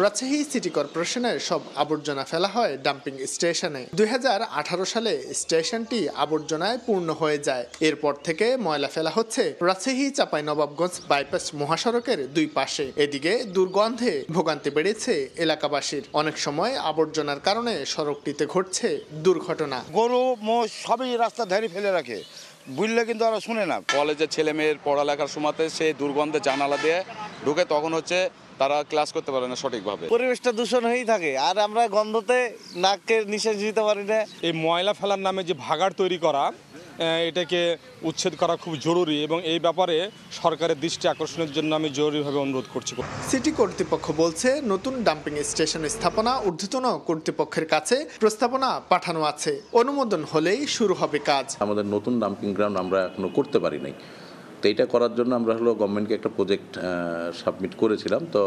রাজশাহী সিটি কর্পোরেশনের সব আবর্জনা ফেলা হয় ডাম্পিং স্টেশনে। 2018 সালে স্টেশনটি আবর্জনায় পূর্ণ হয়ে যায়। এরপর থেকে ময়লা ফেলা হচ্ছে রাজশাহী চাঁপাইনবাবগঞ্জ বাইপাস মহাসড়কের 2 পাশে। এদিকে দুর্গন্ধে ভোগান্তি বেড়েছে এলাকাবাসীর। অনেক সময় আবর্জনার কারণে সড়কটিতে ঘটছে দুর্ঘটনা। গরু মোষ সবই রাস্তা ধারে ফেলে রাখে, বুঝলে কিন্তু আর শুনে না। কলেজের ছেলে মেয়ের পড়ালেখার সময়তে সেই দুর্গন্ধে জানালা দিয়ে ঢুকে, তখন হচ্ছে তারা ক্লাস করতে পারে না সঠিকভাবে। পরিবেশটা দূষণ হয়েই থাকে, আর আমরা গন্ধতে নাককে নিঃশ্বাস নিতে পারি না। এই ময়লা ফেলার নামে যে ভাগাড় তৈরি করা, এটাকে উচ্ছেদ করা খুব জরুরি এবং এই ব্যাপারে সরকারের দৃষ্টি আকর্ষণের জন্য আমি জরুরিভাবে অনুরোধ করছি। সিটি কর্তৃপক্ষ বলছে, নতুন ডাম্পিং স্টেশন স্থাপনা ঊর্ধ্বতন কর্তৃপক্ষের কাছে প্রস্তাবনা পাঠানো আছে। অনুমোদন হলেই শুরু হবে কাজ। আমাদের নতুন ডাম্পিং গ্রাউন্ড আমরা এখনো করতে পারি নাই, তো এইটা করার জন্য আমরা গভর্নমেন্টকে একটা প্রজেক্ট সাবমিট করেছিলাম। তো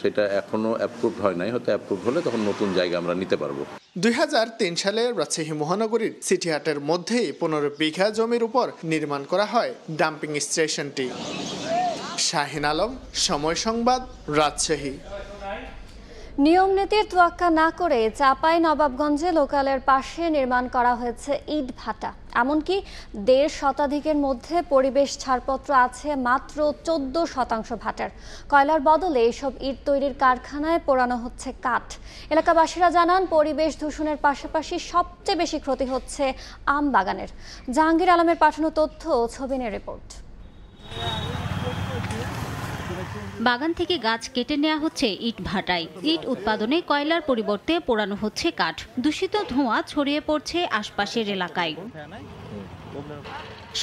সেটা এখনো অ্যাপ্রুভড হয় নাই, হয়তো অ্যাপ্রুভ হলে তখন নতুন জায়গা আমরা নিতে পারবো। 2003 সালে রাজশাহী মহানগরীর সিটি হাটের মধ্যেই 15 বিঘা জমির উপর নির্মাণ করা হয় ডাম্পিং স্টেশনটি। শাহিন আলম, সময় সংবাদ, রাজশাহী। নিয়ম নীতির তোয়াক্কা না করে চাঁপাইনবাবগঞ্জে লোকালের পাশে নির্মাণ করা হয়েছে ইট ভাটা। এমনকি 1.5 শতাধিকের মধ্যে পরিবেশ ছাড়পত্র আছে মাত্র 14% ভাটার। কয়লার বদলে এসব ইট তৈরির কারখানায় পোড়ানো হচ্ছে কাঠ। এলাকাবাসীরা জানান, পরিবেশ দূষণের পাশাপাশি সবচেয়ে বেশি ক্ষতি হচ্ছে আম বাগানের। জাহাঙ্গীর আলমের পাঠানো তথ্য, ছবিনের রিপোর্ট। বাগান থেকে গাছ কেটে নেওয়া হচ্ছে ইট ভাটায়। ইট উৎপাদনে কয়লার পরিবর্তে পোড়ানো হচ্ছে কাঠ। দূষিত ধোঁয়া ছড়িয়ে পড়ছে আশপাশের এলাকায়।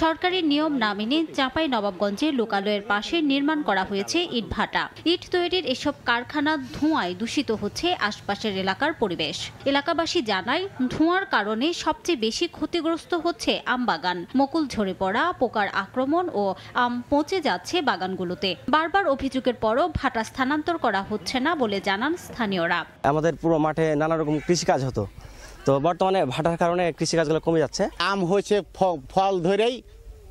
সরকারি নিয়ম না মেনে চাঁপাইনবাবগঞ্জে লোকালয়ের পাশে নির্মাণ করা হয়েছে ইট ভাটা। ইট তৈরির এসব কারখানার ধোঁয়ায় দূষিত হচ্ছে আশপাশের এলাকার পরিবেশ। এলাকাবাসী জানায়, ধোঁয়ার কারণে সবচেয়ে বেশি ক্ষতিগ্রস্ত হচ্ছে আম বাগান। মুকুল ঝরে পড়া, পোকার আক্রমণ ও আম পচে যাচ্ছে বাগানগুলোতে। বারবার অভিযোগের পরও ভাটা স্থানান্তর করা হচ্ছে না বলে জানান স্থানীয়রা। আমাদের পুরো মাঠে নানা রকম কৃষিকাজ হতো, তো বর্তমানে ভাটার কারণে কৃষিকাজগুলো কমে যাচ্ছে। আম হয়েছে ফল ধরেই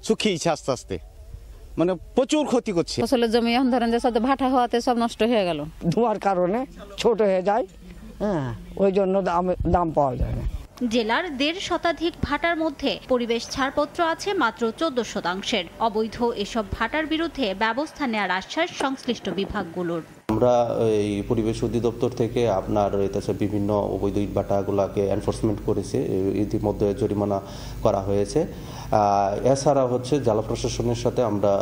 শুকিয়েছে আস্তে আস্তে, মানে প্রচুর ক্ষতি করছে ফসলের জমি। এখন ধরেন যে সব ভাটা হওয়াতে সব নষ্ট হয়ে গেল, ধোঁয়ার কারণে ছোট হয়ে যায়, ওই জন্য দাম পাওয়া যায় না। জেলার 1.5 শতাধিক ভাটার মধ্যে পরিবেশ ছাড়পত্র আছে মাত্র 14%। অবৈধ এসব ভাটার বিরুদ্ধে ব্যবস্থা নেওয়ার আশ্বাস সংশ্লিষ্ট বিভাগগুলোর। আমরা এই পরিবেশ অধিদপ্তর থেকে আপনার বিভিন্ন অবৈধ ইটভাটাগুলোকে এনফোর্সমেন্ট করেছে, ইতিমধ্যে জরিমানা করা হয়েছে। এছাড়া জেলা প্রশাসনের সাথে আমরা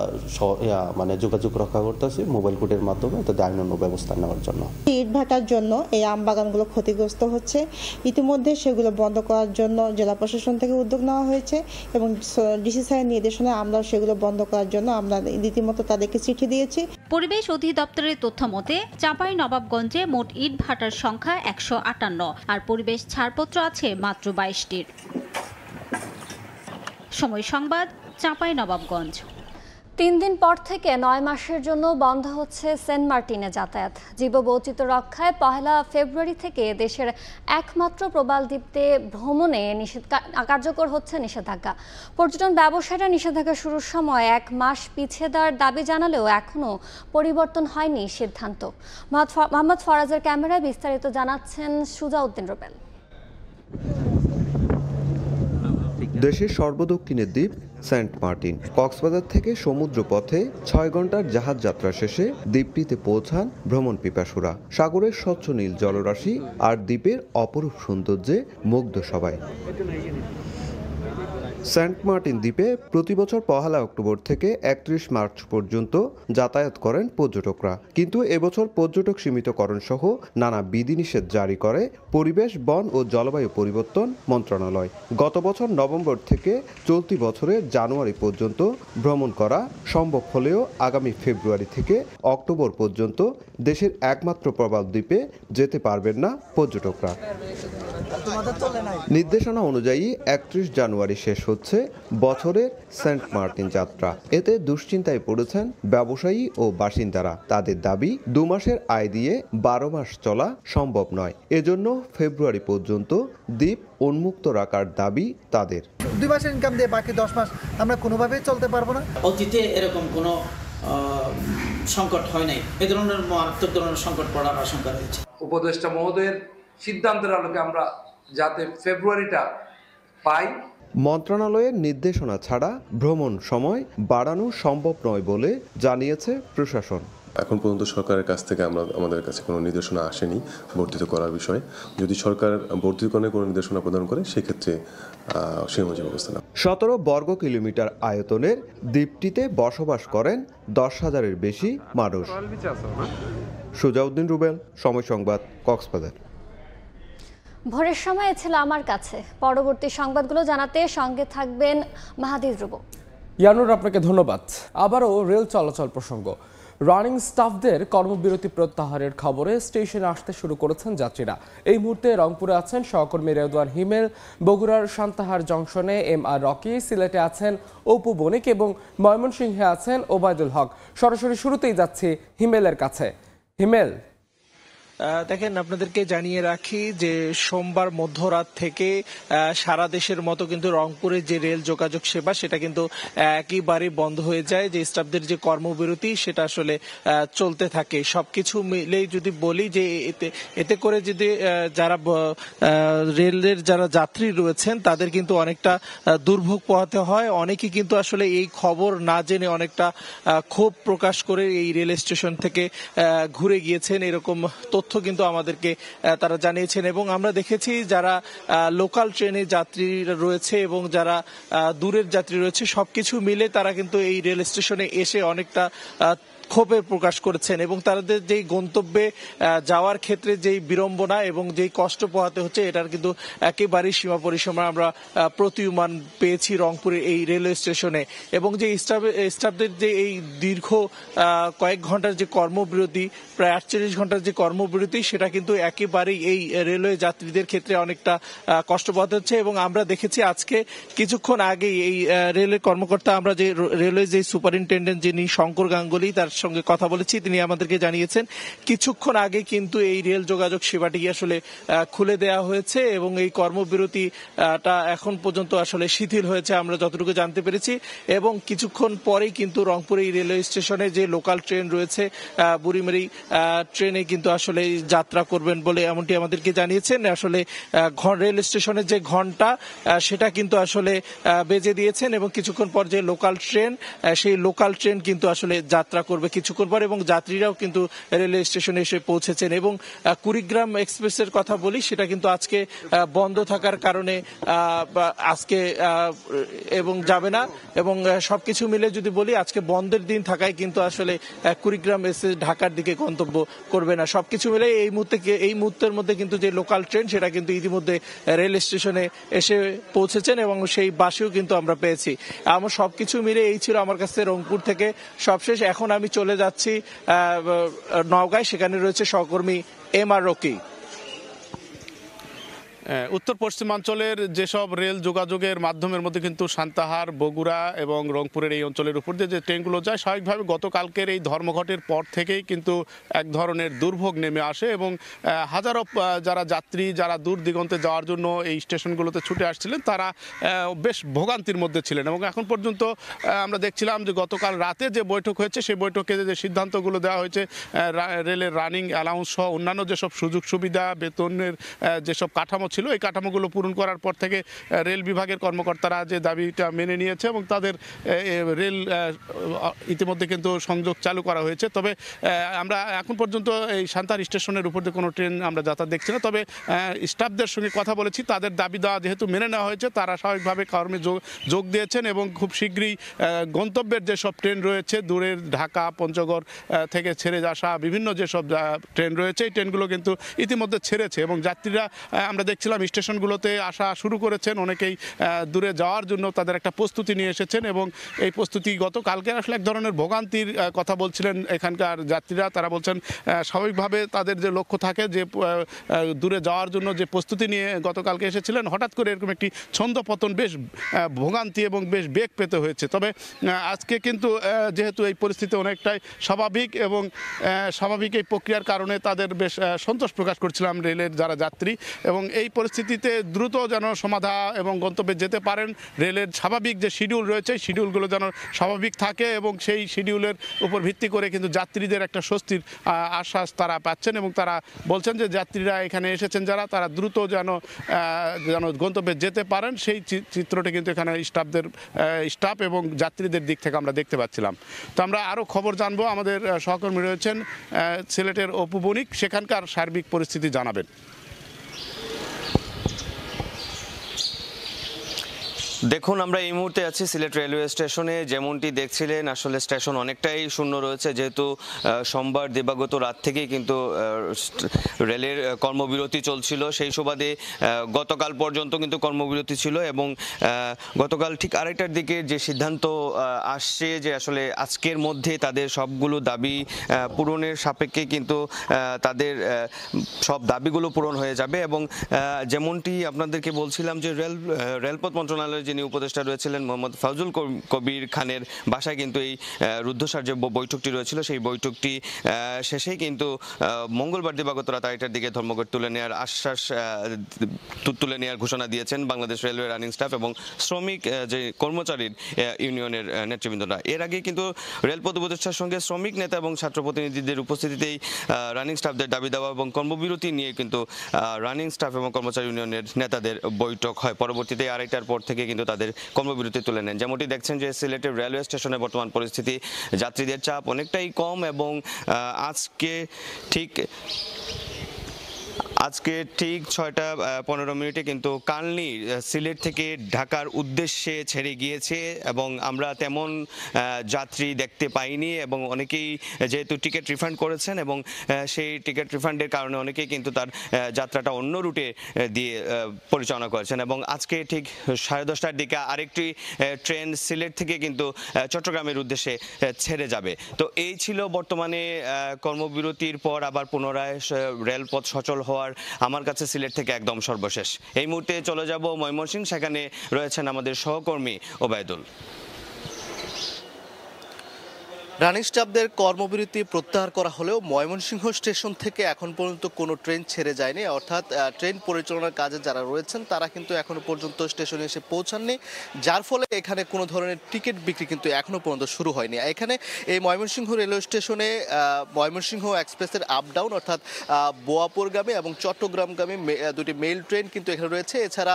মানে যোগাযোগ রক্ষা করতেছি মোবাইল কোর্টের মাধ্যমে, তাদের আইনানুগ ব্যবস্থা নেওয়ার জন্য। ইটভাটার জন্য এই আম বাগানগুলো ক্ষতিগ্রস্ত হচ্ছে, ইতিমধ্যে সেগুলো বন্ধ করার জন্য জেলা প্রশাসন থেকে উদ্যোগ নেওয়া হয়েছে এবং ডিসি স্যারের নির্দেশনায় আমরা সেগুলো বন্ধ করার জন্য আমরা রীতিমতো তাদেরকে চিঠি দিয়েছি। পরিবেশ অধিদপ্তরের তথ্য মতে চাঁপাইনবাবগঞ্জে মোট ইট ভাটার সংখ্যা 158 আর পরিবেশ ছাড়পত্র আছে মাত্র 22টির। সময় সংবাদ, চাঁপাইনবাবগঞ্জ। 3 দিন পর থেকে 9 মাসের জন্য বন্ধ হচ্ছে সেন্ট মার্টিনে যাতায়াত। জীববৈচিত্র্য রক্ষায় 1 ফেব্রুয়ারি থেকে দেশের একমাত্র প্রবাল দ্বীপে ভ্রমণে কার্যকর হচ্ছে নিষেধাজ্ঞা। পর্যটন ব্যবসায়ীরা নিষেধাজ্ঞা শুরুর সময় 1 মাস পিছিয়ে দেওয়ার দাবি জানালেও এখনও পরিবর্তন হয়নি সিদ্ধান্ত। মোহাম্মদ ফরাজের ক্যামেরায় বিস্তারিত জানাচ্ছেন সুজাউদ্দিন রুবেল। দেশের সর্বদক্ষিণের দ্বীপ সেন্ট মার্টিন। কক্সবাজার থেকে সমুদ্র পথে 6 ঘন্টার জাহাজ যাত্রা শেষে দ্বীপটিতে পৌঁছান ভ্রমণ পিপাসুরা। সাগরের স্বচ্ছ নীল জলরাশি আর দ্বীপের অপরূপ সৌন্দর্যে মুগ্ধ সবাই। সেন্ট মার্টিন দ্বীপে প্রতি বছর 1 অক্টোবর থেকে 31 মার্চ পর্যন্ত যাতায়াত করেন পর্যটকরা, কিন্তু এবছর পর্যটক সীমিতকরণ সহ নানা বিধিনিষেধ জারি করে পরিবেশ, বন ও জলবায়ু পরিবর্তন মন্ত্রণালয়। গত বছর নভেম্বর থেকে চলতি বছরের জানুয়ারি পর্যন্ত ভ্রমণ করা সম্ভব হলেও আগামী ফেব্রুয়ারি থেকে অক্টোবর পর্যন্ত দেশের একমাত্র প্রবাল দ্বীপে যেতে পারবেন না পর্যটকরা। নির্দেশনা অনুযায়ী 31 জানুয়ারি শেষ হচ্ছে বছরের সেন্ট মার্টিন যাত্রা। এতে দুশ্চিন্তায় পড়েছেন ব্যবসায়ী ও বাসিন্দারা। তাদের দাবি, 2 মাসের আয় দিয়ে 12 মাস চলা সম্ভব নয়। এজন্য ফেব্রুয়ারি পর্যন্ত দ্বীপ উন্মুক্ত রাখার দাবি তাদের। 2 মাসের ইনকাম দিয়ে বাকি 10 মাস আমরা কোনোভাবেই চলতে পারবো না। অতীতে এরকম কোনো সংকট হয় নাই, এ ধরনের মারাত্মক ধরনের সংকট পড়ার আশঙ্কা রয়েছে। উপদেষ্টা মহোদয়ের সিদ্ধান্তের আলোকে আমরা যাতে ফেব্রুয়ারিটা পাই। মন্ত্রণালয়ের নির্দেশনা ছাড়া ভ্রমণ সময় বাড়ানো সম্ভব নয় বলে জানিয়েছে প্রশাসন। এখন পর্যন্ত সরকারের কাছ থেকে আমাদের কাছে কোনো নির্দেশনা আসেনি বর্ধিত করার বিষয়ে। যদি সরকার বর্ধিতকরণের কোনো নির্দেশনা প্রদান করে সেক্ষেত্রে সেই অনুযায়ী ব্যবস্থা নেওয়া। 17 বর্গ কিলোমিটার আয়তনের দ্বীপটিতে বসবাস করেন 10,000-এর বেশি মানুষ। সুজাউদ্দিন রুবেল, সময় সংবাদ, কক্সবাজার। ভোরের সময় ছিল আমার কাছে। পরবর্তী সংবাদগুলো জানাতে সঙ্গে থাকবেন মাহাদির রুবো। ইয়ানুর, আপনাকে ধন্যবাদ। আবারও রেল চলাচল প্রসঙ্গ। রানিং স্টাফদের কর্মবিরতি প্রত্যাহারের খবরে স্টেশনে আসতে শুরু করেছেন যাত্রীরা। এই মুহূর্তে রংপুরে আছেন সহকর্মী রেদওয়ান হিমেল, বগুড়ার সান্তাহার জংশনে MR রকি, সিলেটে আছেন অপু বণিক এবং ময়মনসিংহে আছেন ওবায়দুল হক। সরাসরি শুরুতেই যাচ্ছি হিমেলের কাছে। হিমেল, দেখেন, আপনাদেরকে জানিয়ে রাখি যে সোমবার মধ্যরাত থেকে সারা দেশের মতো কিন্তু রংপুরের যে রেল যোগাযোগ সেবা সেটা কিন্তু একেবারে বন্ধ হয়ে যায়। যে স্টাফদের যে কর্মবিরতি সেটা আসলে চলতে থাকে। সবকিছু মিলেই যদি বলি যে এতে করে যদি যারা রেলের যারা যাত্রী রয়েছেন তাদের কিন্তু অনেকটা দুর্ভোগ পোহাতে হয়। অনেকেই কিন্তু আসলে এই খবর না জেনে অনেকটা ক্ষোভ প্রকাশ করে এই রেল স্টেশন থেকে ঘুরে গিয়েছেন, এরকম তথ্য কিন্তু আমাদেরকে তারা জানিয়েছেন। এবং আমরা দেখেছি যারা লোকাল ট্রেনে যাত্রী রয়েছে এবং যারা দূরের যাত্রী রয়েছে সবকিছু মিলে তারা কিন্তু এই রেল স্টেশনে এসে অনেকটা ক্ষোভের প্রকাশ করেছেন এবং তাদের যেই গন্তব্যে যাওয়ার ক্ষেত্রে যেই বিড়ম্বনা এবং যেই কষ্ট পোহাতে হচ্ছে এটার কিন্তু একেবারেই সীমা পরিসীমা আমরা প্রতীয়মান পেয়েছি রংপুরের এই রেলওয়ে স্টেশনে। এবং যে স্টাফদের যে এই দীর্ঘ কয়েক ঘন্টার যে কর্মবিরতি, প্রায় 48 ঘন্টার যে কর্মবিরতি, সেটা কিন্তু একেবারেই এই রেলওয়ে যাত্রীদের ক্ষেত্রে অনেকটা কষ্ট পোহাতে হচ্ছে। এবং আমরা দেখেছি আজকে কিছুক্ষণ আগেই এই রেলের কর্মকর্তা, আমরা যে রেলওয়ে যে সুপারিনটেন্ডেন্ট যিনি শঙ্কর গাঙ্গুলি, তার সঙ্গে কথা বলেছি, তিনি আমাদেরকে জানিয়েছেন কিছুক্ষণ আগে কিন্তু এই রেল যোগাযোগ সেবাটি আসলে খুলে দেওয়া হয়েছে এবং এই কর্মবিরতিটা এখন পর্যন্ত আসলে শিথিল হয়েছে আমরা যতটুকু জানতে পেরেছি। এবং কিছুক্ষণ পরেই কিন্তু রংপুর এই রেলওয়ে স্টেশনে যে লোকাল ট্রেন রয়েছে বুড়িমারি ট্রেনে কিন্তু আসলে যাত্রা করবেন বলে এমনটি আমাদেরকে জানিয়েছেন। আসলে রেল স্টেশনের যে ঘন্টা সেটা কিন্তু আসলে বেজে দিয়েছেন এবং কিছুক্ষণ পর যে লোকাল ট্রেন, সেই লোকাল ট্রেন কিন্তু আসলে যাত্রা করবে কিছুক্ষণ পর এবং যাত্রীরাও কিন্তু রেলওয়ে স্টেশনে এসে পৌঁছেছেন। এবং কুড়িগ্রাম এক্সপ্রেসের কথা বলি, সেটা কিন্তু আজকে বন্ধ থাকার কারণে আজকে এবং যাবে না। এবং সবকিছু মিলে যদি বলি আজকে বন্ধের দিন থাকায় কিন্তু আসলে কুড়িগ্রাম এসে ঢাকার দিকে গন্তব্য করবে না। সবকিছু মিলে এই মুহূর্তের মধ্যে কিন্তু যে লোকাল ট্রেন সেটা কিন্তু ইতিমধ্যে রেল স্টেশনে এসে পৌঁছেছেন এবং সেই বাসেও কিন্তু আমরা পেয়েছি। আমার সবকিছু মিলে এই ছিল আমার কাছে রংপুর থেকে সবশেষ। এখন আমি চলে যাচ্ছি নওগাঁয়, সেখানে রয়েছে সহকর্মী MR রকি। উত্তর পশ্চিমাঞ্চলের যেসব রেল যোগাযোগের মাধ্যমের মধ্যে কিন্তু সান্তাহার, বগুড়া এবং রংপুরের এই অঞ্চলের উপর দিয়ে যে ট্রেনগুলো যায়, স্বাভাবিকভাবে গতকালকের এই ধর্মঘটের পর থেকেই কিন্তু এক ধরনের দুর্ভোগ নেমে আসে এবং হাজারো যারা যাত্রী, যারা দূর দিগন্তে যাওয়ার জন্য এই স্টেশনগুলোতে ছুটে আসছিলেন, তারা বেশ ভোগান্তির মধ্যে ছিলেন। এবং এখন পর্যন্ত আমরা দেখছিলাম যে গতকাল রাতে যে বৈঠক হয়েছে, সেই বৈঠকে যে সিদ্ধান্তগুলো দেওয়া হয়েছে, রেলের রানিং অ্যালাউন্স সহ অন্যান্য যেসব সুযোগ সুবিধা, বেতনের যেসব কাঠামো ছিল, এই কাঠামোগুলো পূরণ করার পর থেকে রেল বিভাগের কর্মকর্তারা যে দাবিটা মেনে নিয়েছে এবং তাদের রেল ইতিমধ্যে কিন্তু সংযোগ চালু করা হয়েছে। তবে আমরা এখন পর্যন্ত এই সান্তাহার স্টেশনের উপর দিয়ে কোনো ট্রেন আমরা যাতায়াত দেখছি না। তবে স্টাফদের সঙ্গে কথা বলেছি, তাদের দাবি দেওয়া যেহেতু মেনে নেওয়া হয়েছে, তারা স্বাভাবিকভাবে কর্মে যোগ দিয়েছেন এবং খুব শীঘ্রই গন্তব্যের যেসব ট্রেন রয়েছে, দূরের ঢাকা, পঞ্চগড় থেকে ছেড়ে আসা বিভিন্ন যেসব ট্রেন রয়েছে, এই ট্রেনগুলো কিন্তু ইতিমধ্যে ছেড়েছে এবং যাত্রীরা আমরা দেখছিলাম স্টেশনগুলোতে আসা শুরু করেছেন। অনেকেই দূরে যাওয়ার জন্য তাদের একটা প্রস্তুতি নিয়ে এসেছেন এবং এই প্রস্তুতি গতকালকে আসলে এক ধরনের ভোগান্তির কথা বলছিলেন এখানকার যাত্রীরা। তারা বলছেন স্বাভাবিকভাবে তাদের যে লক্ষ্য থাকে যে দূরে যাওয়ার জন্য যে প্রস্তুতি নিয়ে গতকালকে এসেছিলেন, হঠাৎ করে এরকম একটি ছন্দপতন, বেশ ভোগান্তি এবং বেশ বেগ পেতে হয়েছে। তবে আজকে কিন্তু যেহেতু এই পরিস্থিতি অনেকটাই স্বাভাবিক এবং স্বাভাবিক এই প্রক্রিয়ার কারণে তাদের বেশ সন্তোষ প্রকাশ করছিলাম রেলের যারা যাত্রী। এবং এই পরিস্থিতিতে দ্রুত যেন সমাধা এবং গন্তব্যে যেতে পারেন, রেলের স্বাভাবিক যে শিডিউল রয়েছে, শিডিউলগুলো যেন স্বাভাবিক থাকে এবং সেই শিডিউলের উপর ভিত্তি করে কিন্তু যাত্রীদের একটা স্বস্তির আশ্বাস তারা পাচ্ছেন এবং তারা বলছেন যে যাত্রীরা এখানে এসেছেন যারা, তারা দ্রুত যেন গন্তব্যে যেতে পারেন, সেই চিত্রটি কিন্তু এখানে স্টাফ এবং যাত্রীদের দিক থেকে আমরা দেখতে পাচ্ছিলাম। তো আমরা আরও খবর জানবো, আমাদের সহকর্মী রয়েছেন সিলেটের অপু বণিক, সেখানকার সার্বিক পরিস্থিতি জানাবেন। দেখুন, আমরা এই মুহূর্তে আছি সিলেট রেলওয়ে স্টেশনে। যেমনটি দেখছিলেন, আসলে স্টেশন অনেকটাই শূন্য রয়েছে, যেহেতু সোমবার দিবাগত রাত থেকেই কিন্তু রেলের কর্মবিরতি চলছিল। সেই সুবাদে গতকাল পর্যন্ত কিন্তু কর্মবিরতি ছিল এবং গতকাল ঠিক আড়াইটার দিকে যে সিদ্ধান্ত আসছে যে আসলে আজকের মধ্যে তাদের সবগুলো দাবি পূরণের সাপেক্ষে কিন্তু তাদের সব দাবিগুলো পূরণ হয়ে যাবে। এবং যেমনটি আপনাদেরকে বলছিলাম যে রেলপথ মন্ত্রণালয়ের যিনি উপদেষ্টা রয়েছিলেন মোহাম্মদ ফাউজুল কবির খানের বাসায় কিন্তু এই রুদ্ধশ্বাস যে বৈঠকটি রয়েছিল, সেই বৈঠকটি শেষেই কিন্তু মঙ্গলবার দিবাগত রাত 8টার দিকে ধর্মঘট তুলে নেওয়ার আশ্বাস তুলে নেওয়ার ঘোষণা দিয়েছেন বাংলাদেশ রেলওয়ে রানিং স্টাফ এবং শ্রমিক যে কর্মচারীর ইউনিয়নের নেতৃবৃন্দরা। এর আগে কিন্তু রেলপথ উপদেষ্টার সঙ্গে শ্রমিক নেতা এবং ছাত্র প্রতিনিধিদের উপস্থিতিতেই রানিং স্টাফদের দাবি দেওয়া এবং কর্মবিরতি নিয়ে কিন্তু রানিং স্টাফ এবং কর্মচারী ইউনিয়নের নেতাদের বৈঠক হয়। পরবর্তীতে 2:30টার পর থেকে কিন্তু তাদের কর্মবিরতি তুলে নেন। যেমনটি দেখছেন যে সিলেটের রেলওয়ে স্টেশনে বর্তমান পরিস্থিতি, যাত্রীদের চাপ অনেকটাই কম এবং আজকে ঠিক আজকে ঠিক 6:15 কিন্তু কালনি সিলেট থেকে ঢাকার উদ্দেশ্যে ছেড়ে গিয়েছে এবং আমরা তেমন যাত্রী দেখতে পাইনি এবং অনেকেই যেহেতু টিকিট রিফান্ড করেছেন এবং সেই টিকিট রিফান্ডের কারণে অনেকেই কিন্তু তার যাত্রাটা অন্য রুটে দিয়ে পরিচালনা করেছেন এবং আজকে ঠিক 10:30টার দিকে আরেকটি ট্রেন সিলেট থেকে কিন্তু চট্টগ্রামের উদ্দেশ্যে ছেড়ে যাবে। তো এই ছিল বর্তমানে কর্মবিরতির পর আবার পুনরায় রেলপথ সচল হওয়ার আমার কাছে সিলেট থেকে একদম সর্বশেষ। এই মুহূর্তে চলে যাব ময়মনসিংহ, সেখানে রয়েছেন আমাদের সহকর্মী ওবায়দুল। রানিং স্টাফদের কর্মবিরতি প্রত্যাহার করা হলেও ময়মনসিংহ স্টেশন থেকে এখন পর্যন্ত কোনো ট্রেন ছেড়ে যায়নি, অর্থাৎ ট্রেন পরিচালনার কাজে যারা রয়েছেন তারা কিন্তু এখনো পর্যন্ত স্টেশনে এসে পৌঁছাননি, যার ফলে এখানে কোনো ধরনের টিকিট বিক্রি কিন্তু এখনো পর্যন্ত শুরু হয়নি। এখানে এই ময়মনসিংহ রেলওয়ে স্টেশনে ময়মনসিংহ এক্সপ্রেসের আপ ডাউন অর্থাৎ বোয়াপুরগামী এবং চট্টগ্রামগামী দুটি মেইল ট্রেন কিন্তু এখানে রয়েছে। এছাড়া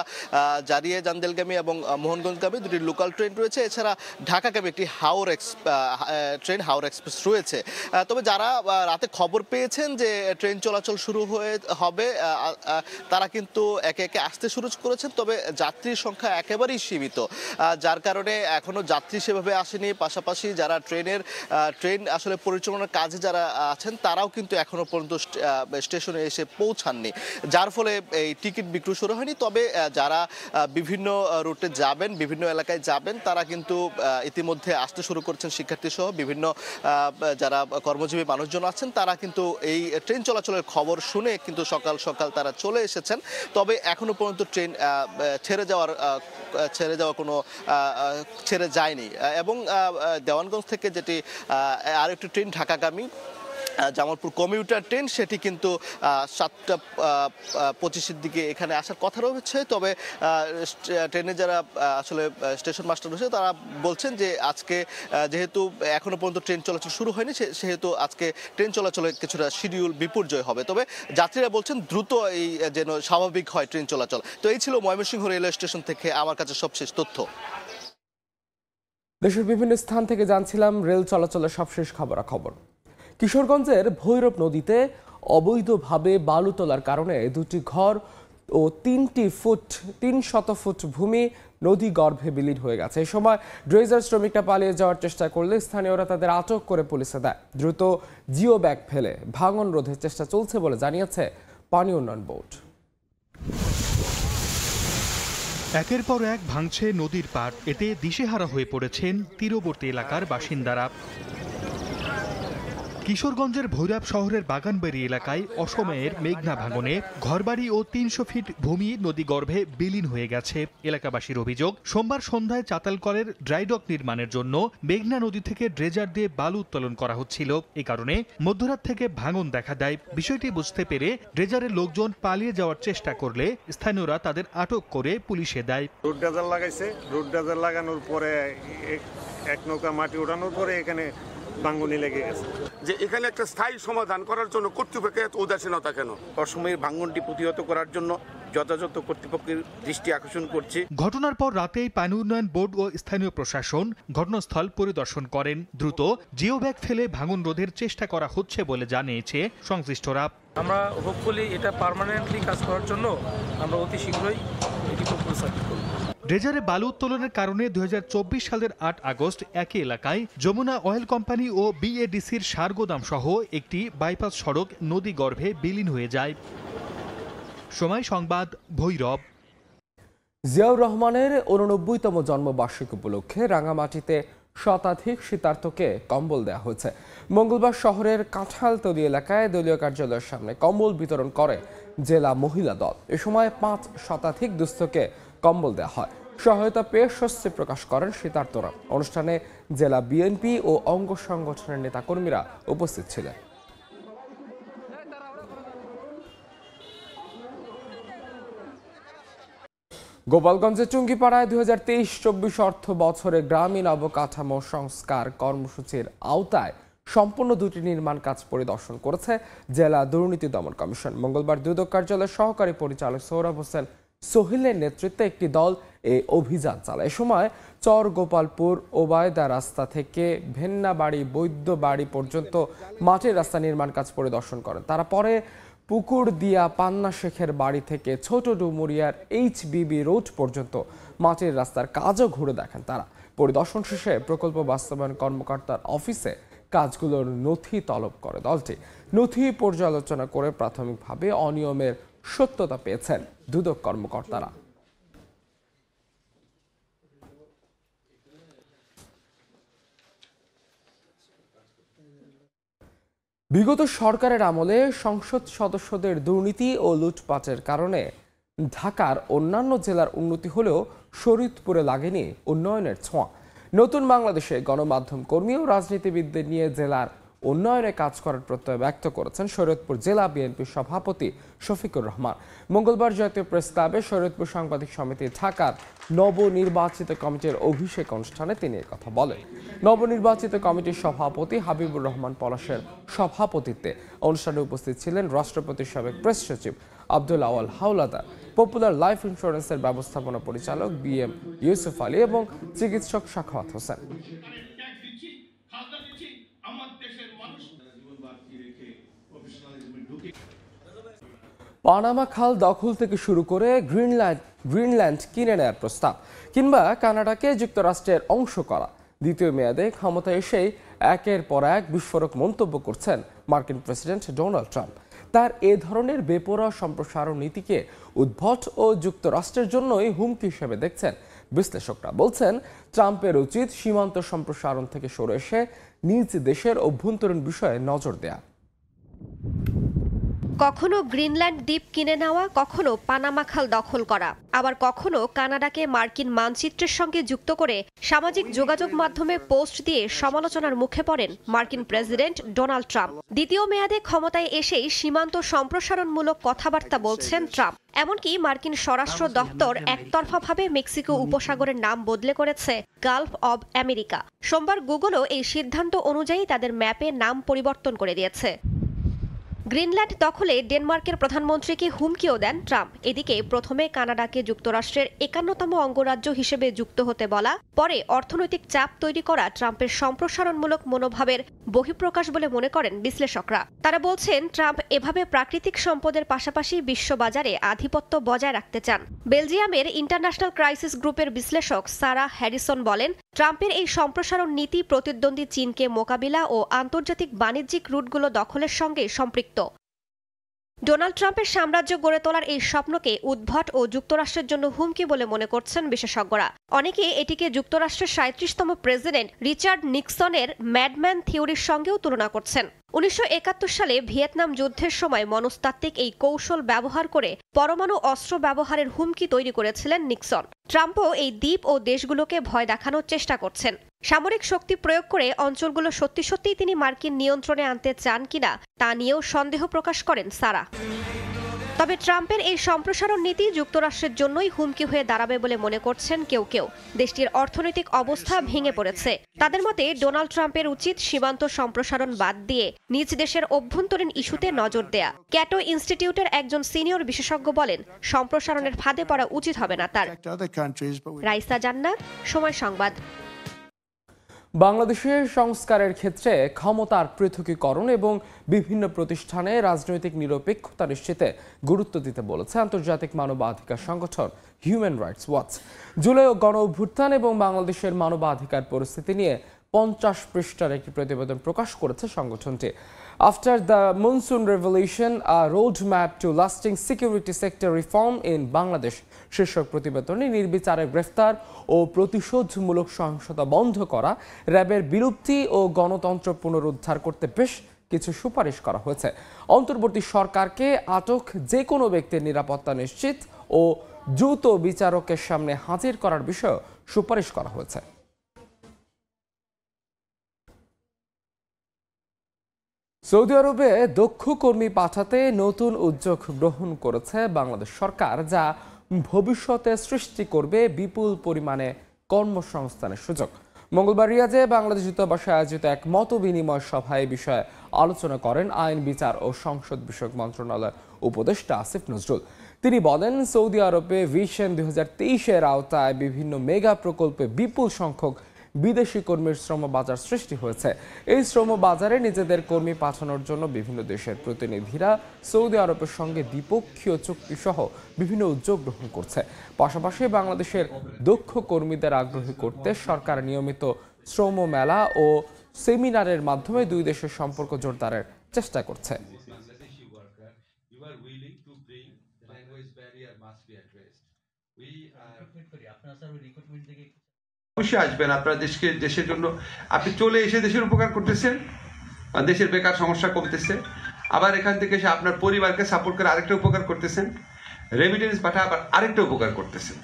জারিয়া জান্দেলগামী এবং মোহনগঞ্জগামী দুটি লোকাল ট্রেন রয়েছে। এছাড়া ঢাকাগামী একটি ট্রেন হাওড়া এক্সপ্রেস রয়েছে। তবে যারা রাতে খবর পেয়েছেন যে ট্রেন চলাচল শুরু হবে তারা কিন্তু একে একে আসতে শুরু করেছেন, তবে যাত্রীর সংখ্যা একেবারেই সীমিত, যার কারণে এখনো যাত্রী সেভাবে আসেনি। পাশাপাশি যারা ট্রেন আসলে পরিচালনার কাজে যারা আছেন তারাও কিন্তু এখনো পর্যন্ত স্টেশনে এসে পৌঁছাননি, যার ফলে এই টিকিট বিক্রি শুরু হয়নি। তবে যারা বিভিন্ন রুটে যাবেন, বিভিন্ন এলাকায় যাবেন, তারা কিন্তু ইতিমধ্যে আসতে শুরু করছেন। শিক্ষার্থী সহ বিভিন্ন যারা কর্মজীবী মানুষজন আছেন তারা কিন্তু এই ট্রেন চলাচলের খবর শুনে কিন্তু সকাল সকাল তারা চলে এসেছেন। তবে এখনো পর্যন্ত ট্রেন ছেড়ে যায়নি এবং দেওয়ানগঞ্জ থেকে যেটি আরেকটি ট্রেন ঢাকাগামী জামালপুর কমিউটার ট্রেন, সেটি কিন্তু 7:25 দিকে এখানে আসার কথা রয়েছে। তবে ট্রেনে যারা আসলে স্টেশন মাস্টার রয়েছে তারা বলছেন যে আজকে যেহেতু এখনো পর্যন্ত ট্রেন চলাচল শুরু হয়নি, সেহেতু আজকে ট্রেন চলাচলে কিছুটা শিডিউল বিপর্যয় হবে। তবে যাত্রীরা বলছেন দ্রুত এই যেন স্বাভাবিক হয় ট্রেন চলাচল। তো এই ছিল ময়মনসিংহ রেলওয়ে স্টেশন থেকে আমার কাছে সবশেষ তথ্য। দেশের বিভিন্ন স্থান থেকে জানছিলাম রেল চলাচলের সবশেষ খবরাখবর। কিশোরগঞ্জের ভৈরব নদীতে অবৈধভাবে বালু তোলার কারণে 2টি ঘর ও 300 ফুট ভূমি নদী গর্ভে বিলীন হয়ে গেছে। এই সময় ড্রেজার শ্রমিকরা পালিয়ে যাওয়ার চেষ্টা করলে স্থানীয়রা তাদের আটক করে পুলিশে দেয়। দ্রুত জিও ব্যাগ ফেলে ভাঙন রোধের চেষ্টা চলছে বলে জানিয়েছে পানি উন্নয়ন বোর্ড। একের পর এক ভাঙছে নদীর পাড়, এতে দিশেহারা হয়ে পড়েছেন তীরবর্তী এলাকার বাসিন্দারা। কিশোরগঞ্জের ভৈরব শহরের বাগানবাড়ি এলাকায় অসময়ের মেঘনা ভাঙনে ঘরবাড়ি ও 300 ফিট ভূমি নদীগর্ভে বিলীন হয়ে গেছে। এলাকাবাসীর অভিযোগ, সোমবার সন্ধ্যায় চাতালকলের ড্রাইডক নির্মাণের জন্য মেঘনা নদী থেকে ড্রেজার দিয়ে বালু উত্তোলন করা হচ্ছিল। এ কারণে মধ্যরাত থেকে ভাঙন দেখা দেয়। বিষয়টি বুঝতে পেরে ড্রেজারের লোকজন পালিয়ে যাওয়ার চেষ্টা করলে স্থানীয়রা তাদের আটক করে পুলিশে দেয়। রুট ড্রেজার লাগাইছে, রুট ড্রেজার লাগানোর পরে এক নৌকা মাটি ওঠানোর পরে এখানে ভাঙনি লেগে গেছে। যে এখানে একটা স্থায়ী সমাধান করার জন্য কর্তৃপক্ষের উদাসীনতা কেন? অসময়ের ভাঙনটি প্রতিহত করার জন্য যথাযথ কর্তৃপক্ষের দৃষ্টি আকর্ষণ করছে। ঘটনার পর রাতেই পানি উন্নয়ন বোর্ড ও স্থানীয় প্রশাসন ঘটনাস্থল পরিদর্শন করেন। দ্রুত জিও ব্যাগ ফেলে ভাঙন রোধের চেষ্টা করা হচ্ছে বলে জানিয়েছে সংশ্লিষ্টরা। আমরা হোপফুলি এটা পার্মানেন্টলি কাজ করার জন্য আমরা অতি শীঘ্রই এটি প্রপোজাল করব। ড্রেজারে বালু উত্তোলনের কারণে 2024 সালের 8 আগস্ট একই এলাকায় যমুনা অয়েল কোম্পানি ও বিএডিসির সার গোদাম সহ একটি বাইপাস সড়ক নদী গর্ভে বিলীন হয়ে যায়। সময় সংবাদ, ভৈরব। জিয়াউর রহমানের 89তম জন্মবার্ষিকী উপলক্ষে রাঙামাটিতে শতাধিক শীতার্থকে কম্বল দেওয়া হয়েছে। মঙ্গলবার শহরের কাঁঠালতলী এলাকায় দলীয় কার্যালয়ের সামনে কম্বল বিতরণ করে জেলা মহিলা দল। এ সময় 5 শতাধিক দুস্থকে কম্বল দেওয়া হয়। সহায়তা পেয়ে স্বস্তি প্রকাশ করেন শীতার্থরা। অনুষ্ঠানে জেলা বিএনপি ও অঙ্গ সংগঠনের নেতাকর্মীরা উপস্থিত ছিলেন। গোপালগঞ্জের টুঙ্গিপাড়ায় 2023-24 অর্থ বছরে গ্রামীণ অবকাঠামো সংস্কার কর্মসূচির আওতায় সম্পূর্ণ 2টি নির্মাণ কাজ পরিদর্শন করেছে জেলা দুর্নীতি দমন কমিশন। মঙ্গলবার দুদক কার্যালয়ের সহকারী পরিচালক সৌরভ হোসেন সোহেলের নেতৃত্বে একটি দল এই অভিযান চালায়। এ সময় চর গোপালপুর ওবায়দা রাস্তা থেকে ভেন্নাবাড়ি বৈদ্যবাড়ি পর্যন্ত মাটির রাস্তা নির্মাণ কাজ পরিদর্শন করেন। তারা পরে পুকুর দিয়া পান্না শেখের বাড়ি থেকে ছোট ডুমুরিয়ার HBB রোড পর্যন্ত মাটির রাস্তার কাজও ঘুরে দেখেন তারা। পরিদর্শন শেষে প্রকল্প বাস্তবায়ন কর্মকর্তার অফিসে কাজগুলোর নথি তলব করে দলটি। নথি পর্যালোচনা করে প্রাথমিকভাবে অনিয়মের সত্যতা পেয়েছেন দুদক কর্মকর্তারা। বিগত সরকারের আমলে সংসদ সদস্যদের দুর্নীতি ও লুটপাটের কারণে ঢাকার অন্যান্য জেলার উন্নতি হলেও শরীয়তপুরে লাগেনি উন্নয়নের ছোঁয়া। নতুন বাংলাদেশে গণমাধ্যম কর্মী ও রাজনীতিবিদদের নিয়ে জেলার উন্নয়নে কাজ করার প্রত্যয় ব্যক্ত করেছেন শরীয়তপুর জেলা বিএনপির সভাপতি শফিকুর রহমান। মঙ্গলবার জাতীয় প্রেস ক্লাবে শরীয়তপুর সাংবাদিক সমিতি ঢাকার নবনির্বাচিত কমিটির অভিষেক অনুষ্ঠানে তিনি কথা বলেন। নবনির্বাচিত কমিটির সভাপতি হাবিবুর রহমান পলাশের সভাপতিত্বে অনুষ্ঠানে উপস্থিত ছিলেন রাষ্ট্রপতির সাবেক প্রেস সচিব আব্দুল আওয়াল হাওলাদার, পপুলার লাইফ ইন্স্যুরেন্সের ব্যবস্থাপনা পরিচালক BM ইউসুফ আলী এবং চিকিৎসক সাখাওয়াত হোসেন। পানামা খাল দখল থেকে শুরু করে গ্রিনল্যান্ড কিনে নেয়ার প্রস্তাব কিংবা কানাডাকে যুক্তরাষ্ট্রের অংশ করা, দ্বিতীয় মেয়াদে ক্ষমতায় এসেই একের পর এক বিস্ফোরক মন্তব্য করছেন মার্কিন প্রেসিডেন্ট ডোনাল্ড ট্রাম্প। তার এ ধরনের বেপরোয়া সম্প্রসারণ নীতিকে উদ্ভট ও যুক্তরাষ্ট্রের জন্যই হুমকি হিসেবে দেখছেন বিশ্লেষকরা। বলছেন ট্রাম্পের উচিত সীমান্ত সম্প্রসারণ থেকে সরে এসে নিজ দেশের অভ্যন্তরীণ বিষয়ে নজর দেয়া। কখনো গ্রিনল্যান্ড দ্বীপ কিনে নেওয়া, কখনো পানামা খাল দখল করা, আবার কখনো কানাডাকে মার্কিন মানচিত্রের সঙ্গে যুক্ত করে সামাজিক যোগাযোগ মাধ্যমে পোস্ট দিয়ে সমালোচনার মুখে পড়েন মার্কিন প্রেসিডেন্ট ডোনাল্ড ট্রাম্প। দ্বিতীয় মেয়াদে ক্ষমতায় এসেই সীমান্ত সম্প্রসারণমূলক কথাবার্তা বলছেন ট্রাম্প। এমনকি মার্কিন স্বরাষ্ট্র দপ্তর একতরফাভাবে মেক্সিকো উপসাগরের নাম বদলে করেছে গালফ অব আমেরিকা। সোমবার গুগলও এই সিদ্ধান্ত অনুযায়ী তাদের ম্যাপে নাম পরিবর্তন করে দিয়েছে। গ্রিনল্যান্ড দখলে ডেনমার্কের প্রধানমন্ত্রীকে হুমকিও দেন ট্রাম্প। এদিকে প্রথমে কানাডাকে যুক্তরাষ্ট্রের 51তম অঙ্গরাজ্য হিসেবে যুক্ত হতে বলা, পরে অর্থনৈতিক চাপ তৈরি করা ট্রাম্পের সম্প্রসারণমূলক মনোভাবের বহিঃপ্রকাশ বলে মনে করেন বিশ্লেষকরা। তারা বলছেন ট্রাম্প এভাবে প্রাকৃতিক সম্পদের পাশাপাশি বিশ্ববাজারে আধিপত্য বজায় রাখতে চান। বেলজিয়ামের ইন্টারন্যাশনাল ক্রাইসিস গ্রুপের বিশ্লেষক সারা হ্যারিসন বলেন, ট্রাম্পের এই সম্প্রসারণ নীতি প্রতিদ্বন্দ্বী চীনকে মোকাবিলা ও আন্তর্জাতিক বাণিজ্যিক রুটগুলো দখলের সঙ্গে সম্পৃক্ত। ডোনাল্ড ট্রাম্পের সাম্রাজ্য গড়ে তোলার এই স্বপ্নকে উদ্ভট ও যুক্তরাষ্ট্রের জন্য হুমকি বলে মনে করছেন বিশেষজ্ঞরা। অনেকে এটিকে যুক্তরাষ্ট্রের 37তম প্রেসিডেন্ট রিচার্ড নিক্সনের ম্যাডম্যান থিওরির সঙ্গেও তুলনা করছেন। 1971 সালে ভিয়েতনাম যুদ্ধের সময় মনস্তাত্ত্বিক এই কৌশল ব্যবহার করে পরমাণু অস্ত্র ব্যবহারের হুমকি তৈরি করেছিলেন নিক্সন। ট্রাম্পও এই দ্বীপ ও দেশগুলোকে ভয় দেখানোর চেষ্টা করছেন। সামরিক শক্তি প্রয়োগ করে অঞ্চলগুলো সত্যি সত্যিই তিনি মার্কিন নিয়ন্ত্রণে আনতে চান কিনা তা নিয়েও সন্দেহ প্রকাশ করেন সারা। তবে ট্রাম্পের এই সম্প্রসারণ নীতি যুক্তরাষ্ট্রের জন্যই হুমকি হয়ে দাঁড়াবে বলে মনে করছেন কেউ কেউ। দেশটির অর্থনৈতিক অবস্থা ভেঙে পড়েছে। তাদের মতে ডোনাল্ড ট্রাম্পের উচিত সীমান্ত সম্প্রসারণ বাদ দিয়ে নিজ দেশের অভ্যন্তরীণ ইস্যুতে নজর দেয়া। ক্যাটো ইনস্টিটিউটের একজন সিনিয়র বিশেষজ্ঞ বলেন, সম্প্রসারণের ফাঁদে পড়া উচিত হবে না তার। রাইসা জান্নাত, সময় সংবাদ। বাংলাদেশের সংস্কারের ক্ষেত্রে ক্ষমতার পৃথকীকরণ এবং বিভিন্ন প্রতিষ্ঠানে রাজনৈতিক নিরপেক্ষতা নিশ্চিতে গুরুত্ব দিতে বলেছে আন্তর্জাতিক মানবাধিকার সংগঠন হিউম্যান রাইটস ওয়াচ। জুলাই গণ অভ্যুত্থান এবং বাংলাদেশের মানবাধিকার পরিস্থিতি নিয়ে 50 পৃষ্ঠার একটি প্রতিবেদন প্রকাশ করেছে সংগঠনটি। After the monsoon revolution, a road map to lasting security sector reform in Bangladesh শীর্ষক প্রতিবেদনে নির্বিচারে গ্রেফতার ও প্রতিশোধমূলক সহিংসতা বন্ধ করা, র্যাবের বিলুপ্তি ও গণতন্ত্র পুনরুদ্ধার করতে বেশ কিছু সুপারিশ করা হয়েছে। অন্তর্বর্তী সরকারকে আটক যে কোনো ব্যক্তির নিরাপত্তা নিশ্চিত ও দ্রুত বিচারকের সামনে হাজির করার বিষয়ে সুপারিশ করা হয়েছে। সৌদি আরবে দক্ষ কর্মী পাঠাতে নতুন উদ্যোগ গ্রহণ করেছে বাংলাদেশ সরকার, যা ভবিষ্যতে সৃষ্টি করবে বিপুল পরিমাণে কর্মসংস্থানের সুযোগ। মঙ্গলবার রিয়াদে বাংলাদেশ দূতাবাসে আয়োজিত এক মত বিনিময় সভায় এই বিষয়ে আলোচনা করেন আইন, বিচার ও সংসদ বিষয়ক মন্ত্রণালয়ের উপদেষ্টা আসিফ নজরুল। তিনি বলেন, সৌদি আরবে ভিশন 2023-এর আওতায় বিভিন্ন মেগা প্রকল্পে বিপুল সংখ্যক বিদেশি কর্মীর শ্রম বাজার সৃষ্টি হয়েছে। এই শ্রম বাজারে নিজেদের কর্মী পাঠানোর জন্য বিভিন্ন দেশের প্রতিনিধিরা সৌদি আরবের সঙ্গে দ্বিপক্ষীয় চুক্তি সহ বিভিন্ন উদ্যোগ গ্রহণ করছে। পাশাপাশি বাংলাদেশের দক্ষ কর্মীদের আগ্রহী করতে সরকার নিয়মিত শ্রম মেলা ও সেমিনারের মাধ্যমে দুই দেশের সম্পর্ক জোরদারের চেষ্টা করছে। অবশ্যই আসবেন, আপনারা দেশের জন্য আপনি চলে এসে দেশের উপকার করতেছেন, দেশের বেকার সমস্যা কমতেছে, আবার এখান থেকে এসে আপনার পরিবারকে সাপোর্ট করে আরেকটা উপকার করতেছেন, রেমিটেন্স পাঠা আবার আরেকটা উপকার করতেছেন।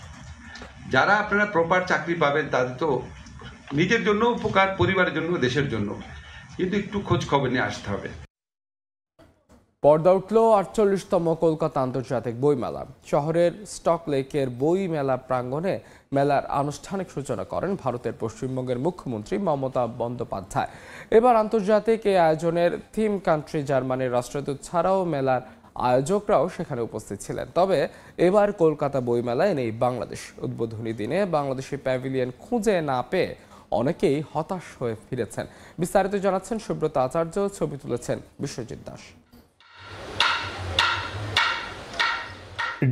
যারা আপনারা প্রপার চাকরি পাবেন তাদের তো নিজের জন্য উপকার, পরিবারের জন্য, দেশের জন্য, কিন্তু একটু খোঁজ খবর নিয়ে আসতে হবে। পর্দা উঠল ৪৮তম কলকাতা আন্তর্জাতিক বইমেলা। শহরের স্টক লেকের বই মেলা প্রাঙ্গণে মেলার আনুষ্ঠানিক সূচনা করেন ভারতের পশ্চিমবঙ্গের মুখ্যমন্ত্রী মমতা বন্দ্যোপাধ্যায়। এবার আন্তর্জাতিক এই আয়োজনের থিম কান্ট্রি জার্মানির রাষ্ট্রদূত ছাড়াও মেলার আয়োজকরাও সেখানে উপস্থিত ছিলেন। তবে এবার কলকাতা বইমেলায় নেই বাংলাদেশ। উদ্বোধনী দিনে বাংলাদেশি প্যাভিলিয়ন খুঁজে না পেয়ে অনেকেই হতাশ হয়ে ফিরেছেন। বিস্তারিত জানাচ্ছেন সুব্রত আচার্য, ছবি তুলেছেন বিশ্বজিৎ দাস।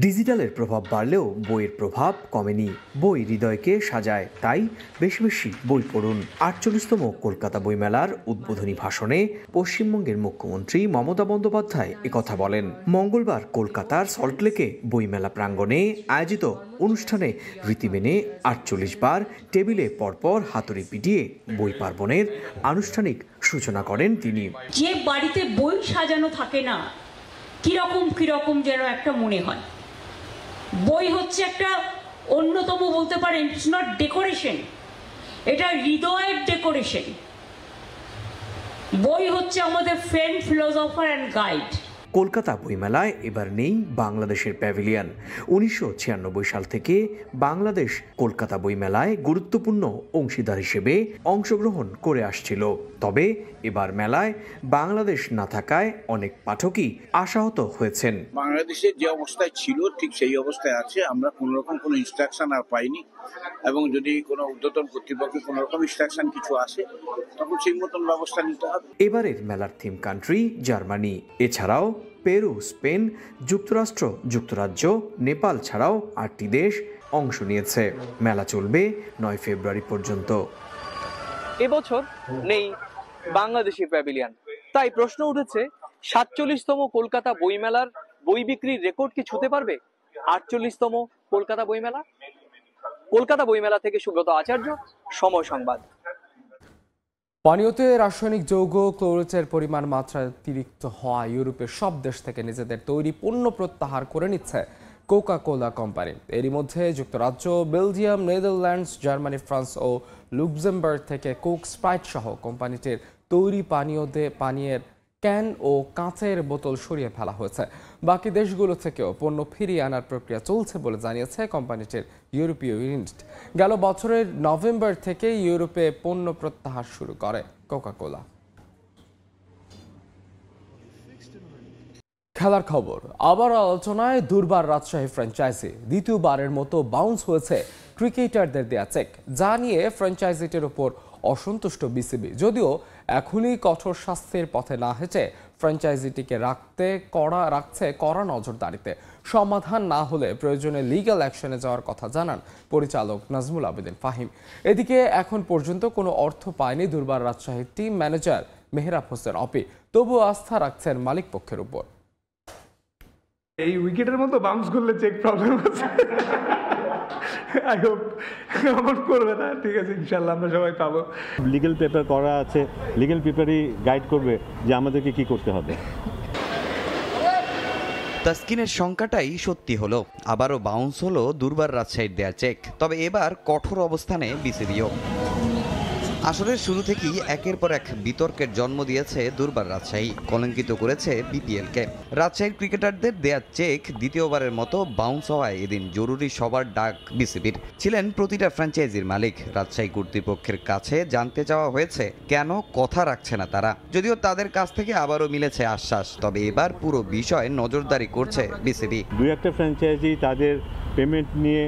ডিজিটালের প্রভাব বাড়লেও বইয়ের প্রভাব কমেনি। বই হৃদয়কে সাজায়, তাই বেশি বেশি বই পড়ুন। ৪৮তম কলকাতা বইমেলার উদ্বোধনী ভাষণে পশ্চিমবঙ্গের মুখ্যমন্ত্রী মমতা বন্দ্যোপাধ্যায় একথা বলেন। মঙ্গলবার কলকাতার সল্টলেকে বইমেলা প্রাঙ্গণে আয়োজিত অনুষ্ঠানে রীতি মেনে ৪৮ বার টেবিলে পরপর হাতুড়ি পিটিয়ে বই পার্বণের আনুষ্ঠানিক সূচনা করেন তিনি। যে বাড়িতে বই সাজানো থাকে না, কিরকম যেন একটা মনে হয়। বই হচ্ছে একটা অন্যতম, বলতে পারেন ইটস নট ডেকোরেশন, এটা হৃদয়ের ডেকোরেশন। বই হচ্ছে আমাদের friend, philosopher and guide. Kolkata বইমেলায় এবার নেই বাংলাদেশের প্যাভিলিয়ন। ১৯৯৬ সাল থেকে বাংলাদেশ কলকাতা বইমেলায় গুরুত্বপূর্ণ অংশীদার হিসেবে অংশগ্রহণ করে আসছিল। তবে এবার মেলায় বাংলাদেশ না থাকায় অনেক পাঠকই আশাহত হয়েছেন। বাংলাদেশের যে অবস্থায় ছিল ঠিক সেই অবস্থায় আছে। আমরা কোনোরকম কোনো ইনস্ট্রাকশন আর পাইনি, এবং যদি কোনো ঊর্ধ্বতন কর্তৃপক্ষের কোনো রকম ইনস্ট্রাকশন কিছু আসে তখন সেই মতন ব্যবস্থা নিতে হবে। এবারের মেলার থিম কান্ট্রি জার্মানি। এছাড়াও পেরু, স্পেন, যুক্তরাষ্ট্র, যুক্তরাজ্য, নেপাল ছাড়াও ৮টি দেশ অংশ নিয়েছে। মেলা চলবে ৯ ফেব্রুয়ারি পর্যন্ত। এবছর নেই বাংলাদেশি প্যাভিলিয়ন, তাই প্রশ্ন উঠেছে ৪৭তম কলকাতা বইমেলার বই বিক্রির রেকর্ড কি ছুঁতে পারবে ৪৮তম কলকাতা বইমেলা? কলকাতা বইমেলা থেকে সুব্রত আচার্য, সময় সংবাদ। পানীয়তে রাসায়নিক যৌগ ক্লোরেটের পরিমাণ মাত্রা অতিরিক্ত হওয়া ইউরোপের সব দেশ থেকে নিজেদের তৈরি পণ্য প্রত্যাহার করে নিচ্ছে কোকা কোলা কোম্পানি। এরই মধ্যে যুক্তরাজ্য, বেলজিয়াম, নেদারল্যান্ডস, জার্মানি, ফ্রান্স ও লুক্সেমবার্গ থেকে কোক, স্প্রাইট সহ কোম্পানিটির তৈরি পানীয়ের ক্যান ও কাঁচের বোতল সরিয়ে ফেলা হয়েছে। বাকি দেশগুলো থেকেও পণ্য ফিরিয়ে আনার প্রক্রিয়া চলছে বলে জানিয়েছে কোম্পানিটির ইউরোপীয় ইউনিট। গেল বছরের নভেম্বর থেকে ইউরোপে পণ্য প্রত্যাহার শুরু করে কোকা কোলা। খেলার খবর, আবার আলোচনায় দুর্বার রাজশাহী ফ্র্যাঞ্চাইজি। দ্বিতীয়বারের মতো বাউন্স হয়েছে ক্রিকেটারদের দেয়া চেক, যা নিয়ে ফ্র্যাঞ্চাইজিটির উপর অসন্তুষ্ট বিসিবি। যদিও এখনই কঠোর শাস্তির পথে না হেঁটে ফ্র্যাঞ্চাইজিটিকে রাখছে কড়া নজরদারিতে। সমাধান না হলে প্রয়োজনে লিগ্যাল অ্যাকশনে যাওয়ার কথা জানান পরিচালক নাজমুল আবেদিন ফাহিম। এদিকে এখন পর্যন্ত কোনো অর্থ পায়নি দুর্বার রাজশাহীর টিম ম্যানেজার মেহরাব হোসেন অপি, তবুও আস্থা রাখছেন মালিক পক্ষের উপর। এই উইকেটের মতো বাউন্স করলে চেক প্রবলেম আছে, আই হোপ এমন করবে না। ঠিক আছে, ইনশাল্লাহ আমরা সবাই পাবো। লিগ্যাল পেপার করা আছে, লিগ্যাল পেপারই গাইড করবে যে আমাদেরকে কি করতে হবে। তাসকিনের শঙ্কাটাই সত্যি হলো, আবারও বাউন্স হলো দুর্বার রাজশাহীর দেয়া চেক। তবে এবার কঠোর অবস্থানে বিসিবিও। আসরের শুরু থেকেই একের পর এক বিতর্কের জন্ম দিয়েছে দুর্বার রাজশাহী, কলঙ্কিত করেছে বিপিএলকে। রাজশাহীর ক্রিকেটারদের দেয়া চেক দ্বিতীয়বারের মতো বাউন্স হওয়ায় এদিন জরুরি সভার ডাক বিসিবির। ছিলেন প্রতিটা ফ্র্যাঞ্চাইজির মালিক। রাজশাহী কর্তৃপক্ষের কাছে জানতে চাওয়া হয়েছে কেন কথা রাখছে না তারা। যদিও তাদের কাছ থেকে আবারও মিলেছে আশ্বাস, তবে এবার পুরো বিষয়ে নজরদারি করছে বিসিবি। দুই একটা ফ্র্যাঞ্চাইজি তাদের পেমেন্ট নিয়ে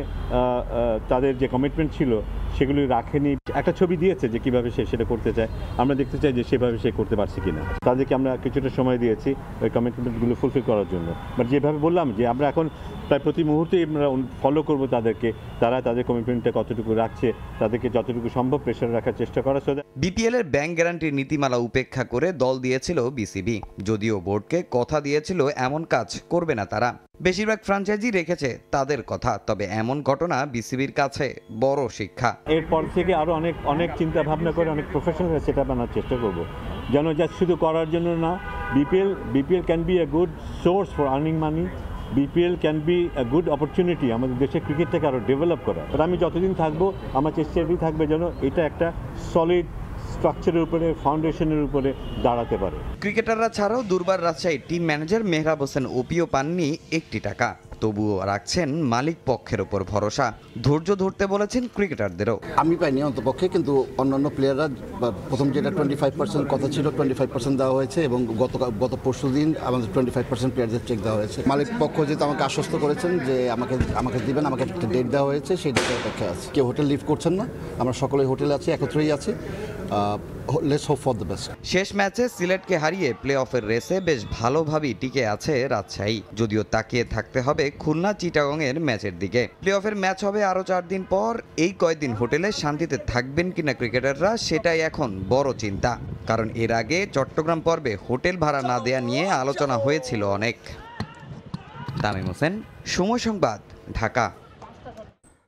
তাদের যে কমিটমেন্ট ছিল সেগুলি রাখেনি। একটা ছবি দিয়েছে যে কীভাবে সে সেটা করতে চায়, আমরা দেখতে চাই যে সেভাবে সে করতে পারছে কিনা। তাদেরকে আমরা কিছুটা সময় দিয়েছি ওই কমিটমেন্টগুলো ফুলফিল করার জন্য। বাট যেভাবে বললাম যে আমরা এখন প্রায় প্রতি মুহূর্তেই আমরা ফলো করব তাদেরকে, তারা তাদের কমিটমেন্টটা কতটুকু রাখছে, তাদেরকে যতটুকু সম্ভব প্রেশার রাখার চেষ্টা করা। বিপিএল এর ব্যাংক গ্যারান্টির নীতিমালা উপেক্ষা করে দল দিয়েছিল বিসিবি, যদিও বোর্ডকে কথা দিয়েছিল এমন কাজ করবে না তারা। বেশিরভাগ ফ্র্যাঞ্চাইজি রেখেছে তাদের কথা, তবে এমন ঘটনা বিসিবির কাছে বড় শিক্ষা। এরপর থেকে আরো অনেক চিন্তা ভাবনা করে অনেক প্রফেশনাল সেটআপ আনার চেষ্টা করব, যেন যা শুধু করার জন্য না, BPL can B a good source for earning money, BPL can B a good opportunity আমাদের দেশের ক্রিকেটটাকে আরো ডেভেলপ করা। আমি যতদিন থাকবো আমার চেষ্টা এটাই থাকবে যেন এটা একটা সলিড স্ট্রাকচারের উপরে, ফাউন্ডেশনের উপরে দাঁড়াতে পারে। ক্রিকেটাররা ছাড়াও দুর্বার রাজশাহীর টিম ম্যানেজার মেহরাব হোসেন ওপিও পাননি 1টি টাকা, তবুও রাখছেন মালিক পক্ষের উপর ভরসা। ধৈর্য ধরতে বলেছেন ক্রিকেটারদেরও। আমি পাইনি অন্তপক্ষে, কিন্তু অন্যান্য প্লেয়াররা প্রথম যেটা 25% কথা ছিল 25% দেওয়া হয়েছে, এবং গত পরশু দিন আমাদের 25% প্লেয়ারদের চেক দেওয়া হয়েছে। মালিক পক্ষ যেহেতু আমাকে আশ্বস্ত করেছেন যে আমাকে দিবেন, আমাকে একটা ডেট দেওয়া হয়েছে, সেই ডেটের অপেক্ষা আছে। কেউ হোটেল লিভ করছেন না, আমরা সকলেই হোটেলে আছি, একত্রেই আছি। Let's hope for the best. শেষ ম্যাচে সিলেটকে হারিয়ে প্লে অফের রেসে বেশ ভালোভাবেই টিকে আছে রাজশাহী, যদিও তাকিয়ে থাকতে হবে খুলনা চিটাগংয়ের ম্যাচের দিকে। প্লে অফের ম্যাচ হবে আরও 4 দিন পর। এই কয়েকদিন হোটেলে শান্তিতে থাকবেন কিনা ক্রিকেটাররা, সেটাই এখন বড় চিন্তা। কারণ এর আগে চট্টগ্রাম পর্বে হোটেল ভাড়া না দেয়া নিয়ে আলোচনা হয়েছিল অনেক। তামিম হোসেন, সময় সংবাদ, ঢাকা।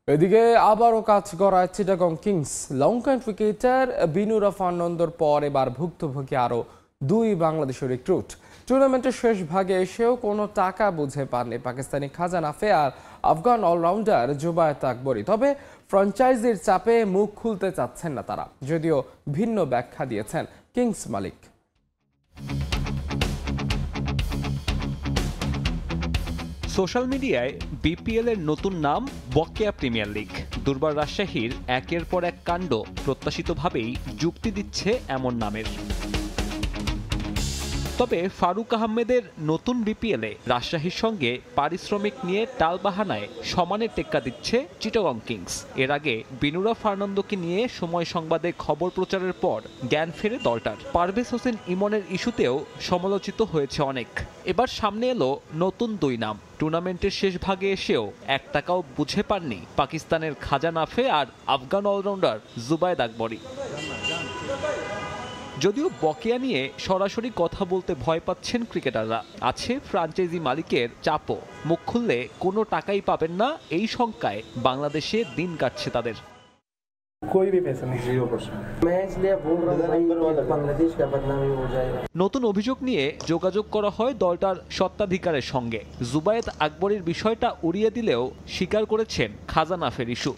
এদিকে আবারও কাজ করায় চিটাগং কিংস। লঙ্কান ক্রিকেটার বিনুরা ফার্নান্দোর পর এবার ভুক্তভোগী আরও 2 বাংলাদেশি রিক্রুট। টুর্নামেন্টের শেষ ভাগে এসেও কোনো টাকা বুঝে পাননি পাকিস্তানি খাজা নাফে আর আফগান অলরাউন্ডার জুবায়েত আকবরী। তবে ফ্র্যাঞ্চাইজির চাপে মুখ খুলতে চাচ্ছেন না তারা, যদিও ভিন্ন ব্যাখ্যা দিয়েছেন কিংস মালিক। সোশ্যাল মিডিয়ায় বিপিএল এর নতুন নাম বকেয়া প্রিমিয়ার লিগ। দুর্বার রাজশাহীর একের পর এক কাণ্ড প্রত্যাশিতভাবেই যুক্তি দিচ্ছে এমন নামের। তবে ফারুক আহমেদের নতুন বিপিএলে রাজশাহীর সঙ্গে পারিশ্রমিক নিয়ে টালবাহানায় সমানে টেক্কা দিচ্ছে চিটাগং কিংস। এর আগে বিনুরা ফার্নান্দোকে নিয়ে সময় সংবাদে খবর প্রচারের পর জ্ঞান ফেরে দলটার। পারভেজ হোসেন ইমনের ইস্যুতেও সমালোচিত হয়েছে অনেক। এবার সামনে এলো নতুন 2 নাম। টুর্নামেন্টের শেষ ভাগে এসেও 1 টাকাও বুঝে পাননি পাকিস্তানের খাজা নাফে আর আফগান অলরাউন্ডার জুবায়েত আকবরী। যদিও বকেয়া নিয়ে সরাসরি কথা বলতে ভয় পাচ্ছেন ক্রিকেটাররা, আছে ফ্র্যাঞ্চাইজি মালিকের চাপও। মুখ খুললে কোনো টাকাই পাবেন না, এই শঙ্কায় বাংলাদেশে দিন কাটছে তাদের। নতুন অভিযোগ নিয়ে যোগাযোগ করা হয় দলটার স্বত্বাধিকারের সঙ্গে। জুবায়েত আকবরীর বিষয়টা উড়িয়ে দিলেও স্বীকার করেছেন খাজা নাফের ইস্যু।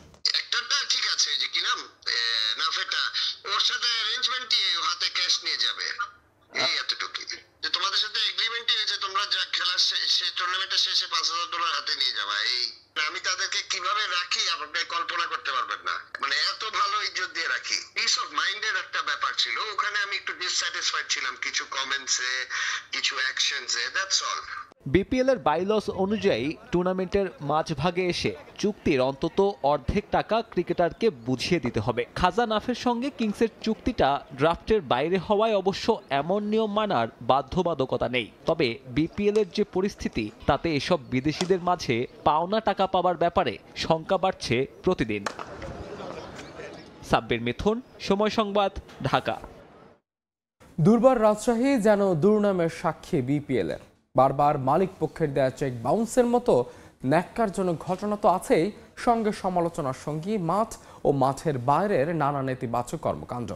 আমি তাদেরকে কিভাবে রাখি আপনি কল্পনা করতে পারবেন না, মানে এত ভালো ইজ্জত দিয়ে রাখি। পিস অফ মাইন্ডের একটা ব্যাপার ছিল ওখানে। আমি একটু ডিসস্যাটিসফাইড ছিলাম কিছু কমেন্টসে, কিছু অ্যাকশনসে, দ্যাটস অল। বিপিএল এর বাইলস অনুযায়ী টুর্নামেন্টের মাঝভাগে এসে চুক্তির অন্তত অর্ধেক টাকা ক্রিকেটারকে বুঝিয়ে দিতে হবে। খাজা নাফের সঙ্গে কিংসের চুক্তিটা ড্রাফটের বাইরে হওয়ায় অবশ্য এমন নিয়ম মানার বাধ্যবাধকতা নেই। তবে বিপিএল এর যে পরিস্থিতি, তাতে এসব বিদেশিদের মাঝে পাওনা টাকা পাওয়ার ব্যাপারে শঙ্কা বাড়ছে প্রতিদিন। সাব্বির মিথুন, সময় সংবাদ, ঢাকা। দুর্বার রাজশাহী যেন দুর্নামের সাক্ষী বিপিএল এর। বারবার মালিক পক্ষের দেয়া চেক বাউন্সের মতো ন্যাক্কারজনক ঘটনা তো আছেই, সঙ্গে সমালোচনার সঙ্গী মাঠ ও মাঠের বাইরের নানা নেতিবাচক কর্মকাণ্ড।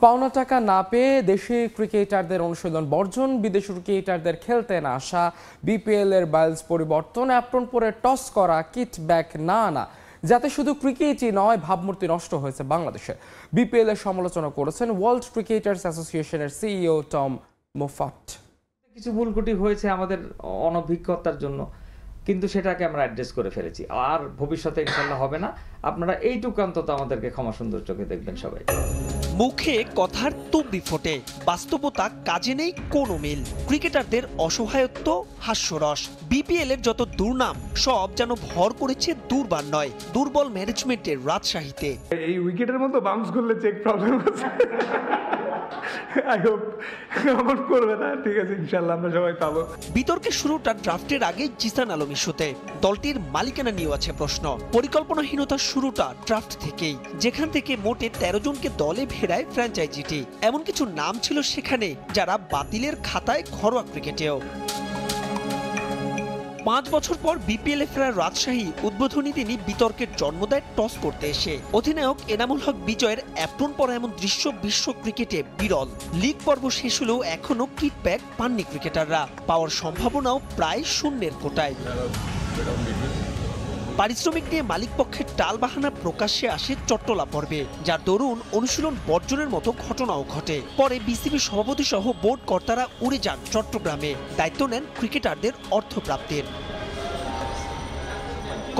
পাওনা টাকা না পেয়ে দেশি ক্রিকেটারদের অনুশীলন বর্জন, বিদেশি ক্রিকেটারদের খেলতে না আসা, বিপিএল এর বাইলস পরিবর্তন, অ্যাপ্রন পরে টস করা, কিট ব্যাক না আনা, যাতে শুধু ক্রিকেটই নয় ভাবমূর্তি নষ্ট হয়েছে বাংলাদেশে। বিপিএল এর সমালোচনা করেছেন ওয়ার্ল্ড ক্রিকেটার্স অ্যাসোসিয়েশনের সিইও টম মোফাট। কিছু ভুলকুটি হয়েছে আমাদের অনভিজ্ঞতার জন্য, কিন্তু সেটাকে আমরা অ্যাড্রেস করে ফেলেছি। আর ভবিষ্যতে ইনশাল্লাহ হবে না। আপনারা এইটুকু অন্তত আমাদেরকে ক্ষমা সুন্দর চোখে দেখবেন সবাই। মুখে কথার তুবড়ি ফোটে, বাস্তবতা কাজে নেই কোনো মিল। ক্রিকেটারদের অসহায়ত্ব, হাস্যরস। বিপিএল এর যত দুর্নাম সব যেন ভর করেছে দুর্বার নয়, দুর্বল ম্যানেজমেন্টের রাজশাহীতে। এই উইকেটের মতো বাউন্স করলে চেক প্রবলেম আছে। আই হোপ এমন করবে না, ঠিক আছে ইনশাআল্লাহ আমরা সবাই পাবো। বিতর্কের শুরুটা ড্রাফটের আগে জিসান আলম ইস্যুতে। দলটির মালিকানা নিয়েও আছে প্রশ্ন। পরিকল্পনাহীনতার শুরুটা ড্রাফট থেকেই, যেখান থেকে মোটে 13 জনকে দলে ফেরায় ফ্র্যাঞ্চাইজিটি। এমন কিছু নাম ছিল সেখানে যারা বাতিলের খাতায় ঘরোয়া ক্রিকেটেও। 5 বছর পর বিপিএল এ ফেরার রাজশাহী উদ্বোধনী তিনি বিতর্কের জন্ম দেয় টস করতে এসে। অধিনায়ক এনামুল হক বিজয়ের অ্যাপ্রন পরা এমন দৃশ্য বিশ্ব ক্রিকেটে বিরল। লিগ পর্ব শেষ হলেও এখনো কিটব্যাক পাননি ক্রিকেটাররা, পাওয়ার সম্ভাবনাও প্রায় শূন্যের কোটায়। পারিশ্রমিক নিয়ে মালিক পক্ষের টালবাহানা প্রকাশ্যে আসে চট্টলা পর্বে, যার দরুন অনুশীলন বর্জনের মতো ঘটনাও ঘটে। পরে বিসিবি সভাপতি সহ বোর্ড কর্তারা উড়ে যান চট্টগ্রামে, দায়িত্ব নেন ক্রিকেটারদের অর্থপ্রাপ্তির।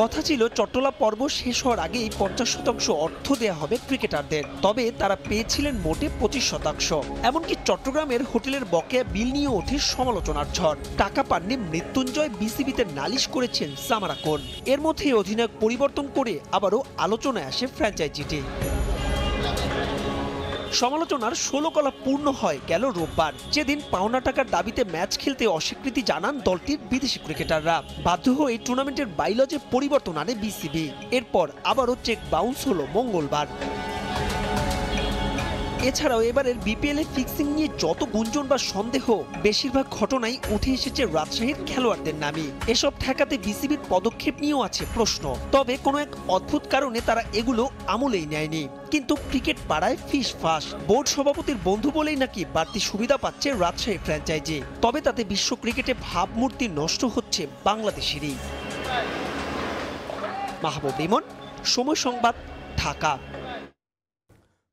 কথা ছিল চট্টলা পর্ব শেষ হওয়ার আগেই 50% অর্থ দেয়া হবে ক্রিকেটারদের, তবে তারা পেয়েছিলেন মোটে 25%। এমনকি চট্টগ্রামের হোটেলের বকেয়া বিল নিয়ে ওঠে সমালোচনার ঝড়। টাকা পাননি মৃত্যুঞ্জয়, বিসিবিতে নালিশ করেছেন সামারা কোন। এর মধ্যেই অধিনায়ক পরিবর্তন করে আবারও আলোচনায় আসে ফ্র্যাঞ্চাইজিটি। সমালোচনার 16 কলা পূর্ণ হয় গেল রোববার, যেদিন পাওনা টাকার দাবিতে ম্যাচ খেলতে অস্বীকৃতি জানান দলটির বিদেশি ক্রিকেটাররা। বাধ্য হয়ে টুর্নামেন্টের বাইলজে পরিবর্তন আনে বিসিবি। এরপর আবারও চেক বাউন্স হলো মঙ্গলবার। এছাড়াও এবারের বিপিএল এ ফিক্সিং নিয়ে যত গুঞ্জন বা সন্দেহ, বেশিরভাগ ঘটনাই উঠে এসেছে রাজশাহীর খেলোয়াড়দের নামে। এসব ঠেকাতে বিসিবির পদক্ষেপ নিয়েও আছে প্রশ্ন, তবে কোনো এক অদ্ভুত কারণে তারা এগুলো আমলেই নেয়নি। কিন্তু ক্রিকেট পাড়ায় ফিস ফাঁস। বোর্ড সভাপতির বন্ধু বলেই নাকি বাড়তি সুবিধা পাচ্ছে রাজশাহী ফ্র্যাঞ্চাইজি, তবে তাতে বিশ্ব ক্রিকেটে ভাবমূর্তি নষ্ট হচ্ছে বাংলাদেশেরই। মাহবুব বিমন, সময় সংবাদ, ঢাকা।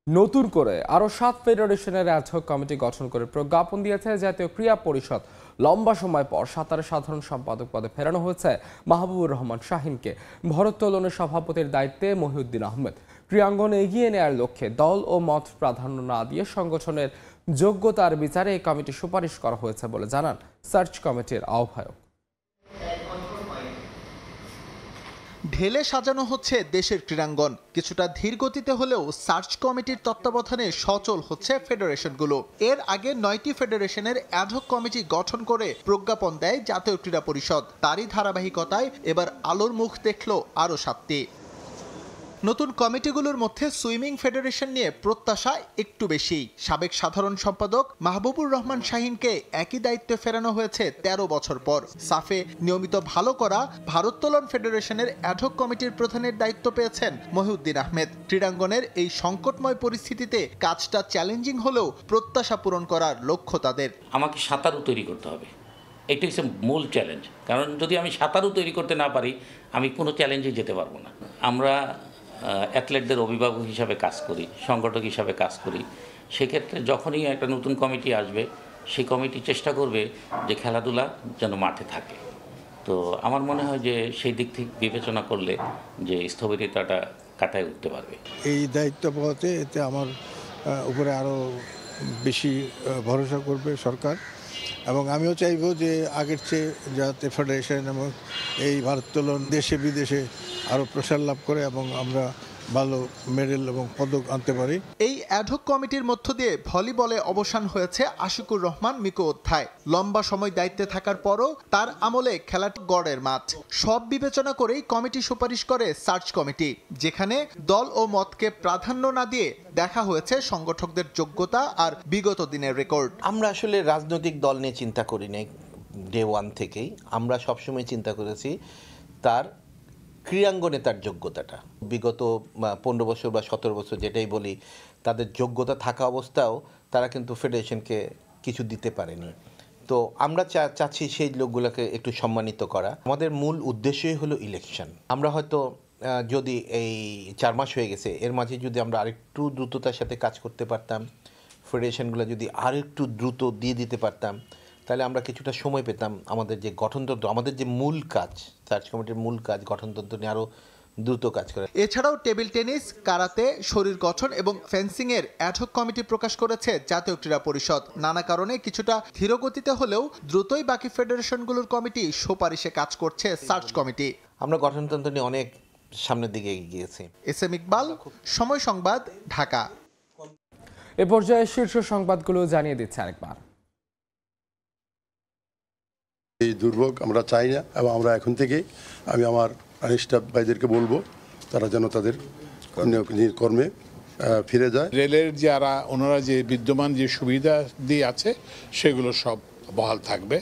নতুন করে আরও 7 ফেডারেশনের অ্যাডহক কমিটি গঠন করে প্রজ্ঞাপন দিয়েছে জাতীয় ক্রীড়া পরিষদ। লম্বা সময় পর সাঁতারের সাধারণ সম্পাদক পদে ফেরানো হয়েছে মাহবুবুর রহমান শাহিনকে। ভারোত্তোলনের সভাপতির দায়িত্বে মহিউদ্দিন আহমেদ। ক্রীড়াঙ্গনে এগিয়ে নেয়ার লক্ষ্যে দল ও মত প্রাধান্য না দিয়ে সংগঠনের যোগ্যতার বিচারে এই কমিটি সুপারিশ করা হয়েছে বলে জানান সার্চ কমিটির আহ্বায়ক। ঢেলে সাজানো হচ্ছে দেশের ক্রীড়াঙ্গন। কিছুটা ধীর গতিতে হলেও সার্চ কমিটির তত্ত্বাবধানে সচল হচ্ছে ফেডারেশনগুলো। এর আগে 9টি ফেডারেশনের অ্যাডহক কমিটি গঠন করে প্রজ্ঞাপন দেয় জাতীয় ক্রীড়া পরিষদ। তারই ধারাবাহিকতায় এবার আলোর মুখ দেখল আরও 7টি। নতুন কমিটিগুলোর মধ্যে সুইমিং ফেডারেশন নিয়ে প্রত্যাশা একটু বেশি। সাবেক সাধারণ সম্পাদক মাহবুবুর রহমান শাহিনকে একই দায়িত্বে ফেরানো হয়েছে 13 বছর পর। সাফে নিয়মিত ভালো করা ভারোত্তোলন ফেডারেশনের অ্যাডহক কমিটির প্রধানের দায়িত্ব পেয়েছেন মহিউদ্দিন আহমেদ। ক্রীড়াঙ্গনের এই সংকটময় পরিস্থিতিতে কাজটা চ্যালেঞ্জিং হলেও প্রত্যাশা পূরণ করার লক্ষ্য তাদের। আমাকে সাঁতারু তৈরি করতে হবে, এটা হচ্ছে মূল চ্যালেঞ্জ। কারণ যদি আমি সাঁতারু তৈরি করতে না পারি, আমি কোনো চ্যালেঞ্জে যেতে পারবো না। আমরা অ্যাথলেটদের অভিভাবক হিসাবে কাজ করি, সংগঠক হিসাবে কাজ করি। সেক্ষেত্রে যখনই একটা নতুন কমিটি আসবে, সেই কমিটি চেষ্টা করবে যে খেলাধুলা যেন মাঠে থাকে। তো আমার মনে হয় যে সেই দিক থেকে বিবেচনা করলে যে স্থবিরতাটা কাটায় উঠতে পারবে। এই দায়িত্ব পাওয়াতে এতে আমার উপরে আরও বেশি ভরসা করবে সরকার, এবং আমিও চাইব যে আগের চেয়ে যাতে ফেডারেশন এবং এই ভারোত্তোলন দেশে বিদেশে আরও প্রসার লাভ করে এবং আমরা ভালো মেডেল এবং পদক আনতে পারি। এই অ্যাডহক কমিটির মধ্য দিয়ে ভলিবলে অবসান হয়েছে আশিকুর রহমান মিকু অধ্যায়। লম্বা সময় দায়িত্বে থাকার পরও তার আমলে খেলাটি গড়ের মাঠ। সব বিবেচনা করেই কমিটি সুপারিশ করে সার্চ কমিটি, যেখানে দল ও মতকে প্রাধান্য না দিয়ে দেখা হয়েছে সংগঠকদের যোগ্যতা আর বিগত দিনের রেকর্ড। আমরা আসলে রাজনৈতিক দল নিয়ে চিন্তা করি নাই ডে ওয়ান থেকেই। আমরা সবসময় চিন্তা করেছি তার ক্রীড়াঙ্গনে তার যোগ্যতাটা। বিগত 15 বছর বা 17 বছর যেটাই বলি, তাদের যোগ্যতা থাকা অবস্থাও তারা কিন্তু ফেডারেশনকে কিছু দিতে পারেনি। তো আমরা চাচ্ছি সেই লোকগুলোকে একটু সম্মানিত করা। আমাদের মূল উদ্দেশ্যই হলো ইলেকশন। আমরা হয়তো যদি এই 4 মাস হয়ে গেছে, এর মাঝে যদি আমরা আরেকটু দ্রুততার সাথে কাজ করতে পারতাম, ফেডারেশনগুলো যদি আরেকটু দ্রুত দিয়ে দিতে পারতাম, তাহলে আমরা কিছুটা সময় পেতাম আমাদের যে গঠনতন্ত্র, আমাদের যে মূল কাজ, সার্চ কমিটির মূল কাজ গঠনতন্ত্র নিয়ে আরও দ্রুত কাজ করে। এছাড়াও টেবিল টেনিস, কারাতে, শরীর গঠন এবং ফেন্সিং এর অ্যাডহক কমিটি প্রকাশ করেছে জাতীয় ক্রীড়া পরিষদ। নানা কারণে কিছুটা ধীরগতিতে হলেও দ্রুতই বাকি ফেডারেশনগুলোর কমিটি সুপারিশে কাজ করছে সার্চ কমিটি। আমরা গঠনতন্ত্র নিয়ে অনেক সামনের দিকে এগিয়ে গিয়েছি। এস এম ইকবাল, সময় সংবাদ, ঢাকা। এ পর্যায়ে শীর্ষ সংবাদগুলো জানিয়ে দিচ্ছে আরেকবার। এই দুর্ভোগ আমরা চাই না এবং আমরা এখন থেকেই আমি আমার স্টাফ ভাইদেরকে বলবো তারা যেন তাদের কর্মে ফিরে যায়। রেলের যারা ওনারা যে বিদ্যমান যে সুবিধা দিয়ে আছে সেগুলো সব বহাল থাকবে।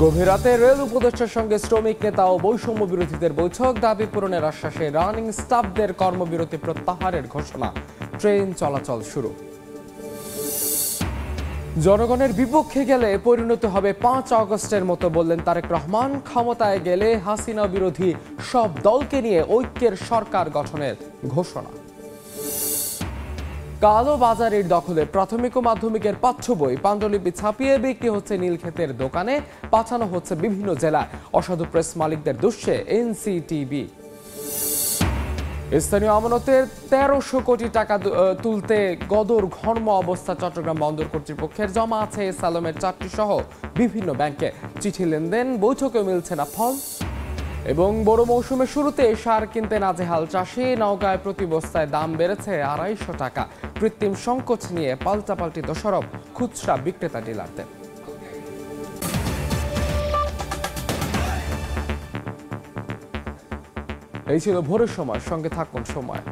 গভীর রাতে রেল উপদেষ্টার সঙ্গে শ্রমিক নেতা ও বৈষম্য বিরোধীদের বৈঠক, দাবি পূরণের আশ্বাসে রানিং স্টাফদের কর্মবিরতি প্রত্যাহারের ঘোষণা, ট্রেন চলাচল শুরু। জনগণের বিপক্ষে গেলে পরিণত হবে 5 আগস্টের মতো বললেন তারেক রহমান। ক্ষমতায় গেলে হাসিনা বিরোধী সব দলকে নিয়ে ঐক্যের সরকার গঠনের ঘোষণা। কালো বাজারের দখলে প্রাথমিক ও মাধ্যমিকের পাঠ্য বই, পাণ্ডুলিপি ছাপিয়ে বিক্রি হচ্ছে নীলক্ষেতের দোকানে, পাঠানো হচ্ছে বিভিন্ন জেলায়। অসাধু প্রেস মালিকদের দুষ্যে এনসিটিবি। স্থানীয় আমানতের 1300 কোটি টাকা তুলতে গদর ঘর্ম অবস্থা চট্টগ্রাম বন্দর কর্তৃপক্ষের। জমা আছে সালমের 4টি সহ বিভিন্ন ব্যাংকে। চিঠি লেনদেন, বৈঠকে মিলছে না ফল। এবং বড় মৌসুমের শুরুতে সার কিনতে নাজেহাল চাষি, নওগাঁয় প্রতি বস্তায় দাম বেড়েছে 250 টাকা। কৃত্রিম সংকোচ নিয়ে পাল্টাপাল্টি দোষারোপ খুচরা বিক্রেতা ডিলারদের। এই ছিল ভোরের সময়, সঙ্গে থাকুন সময়।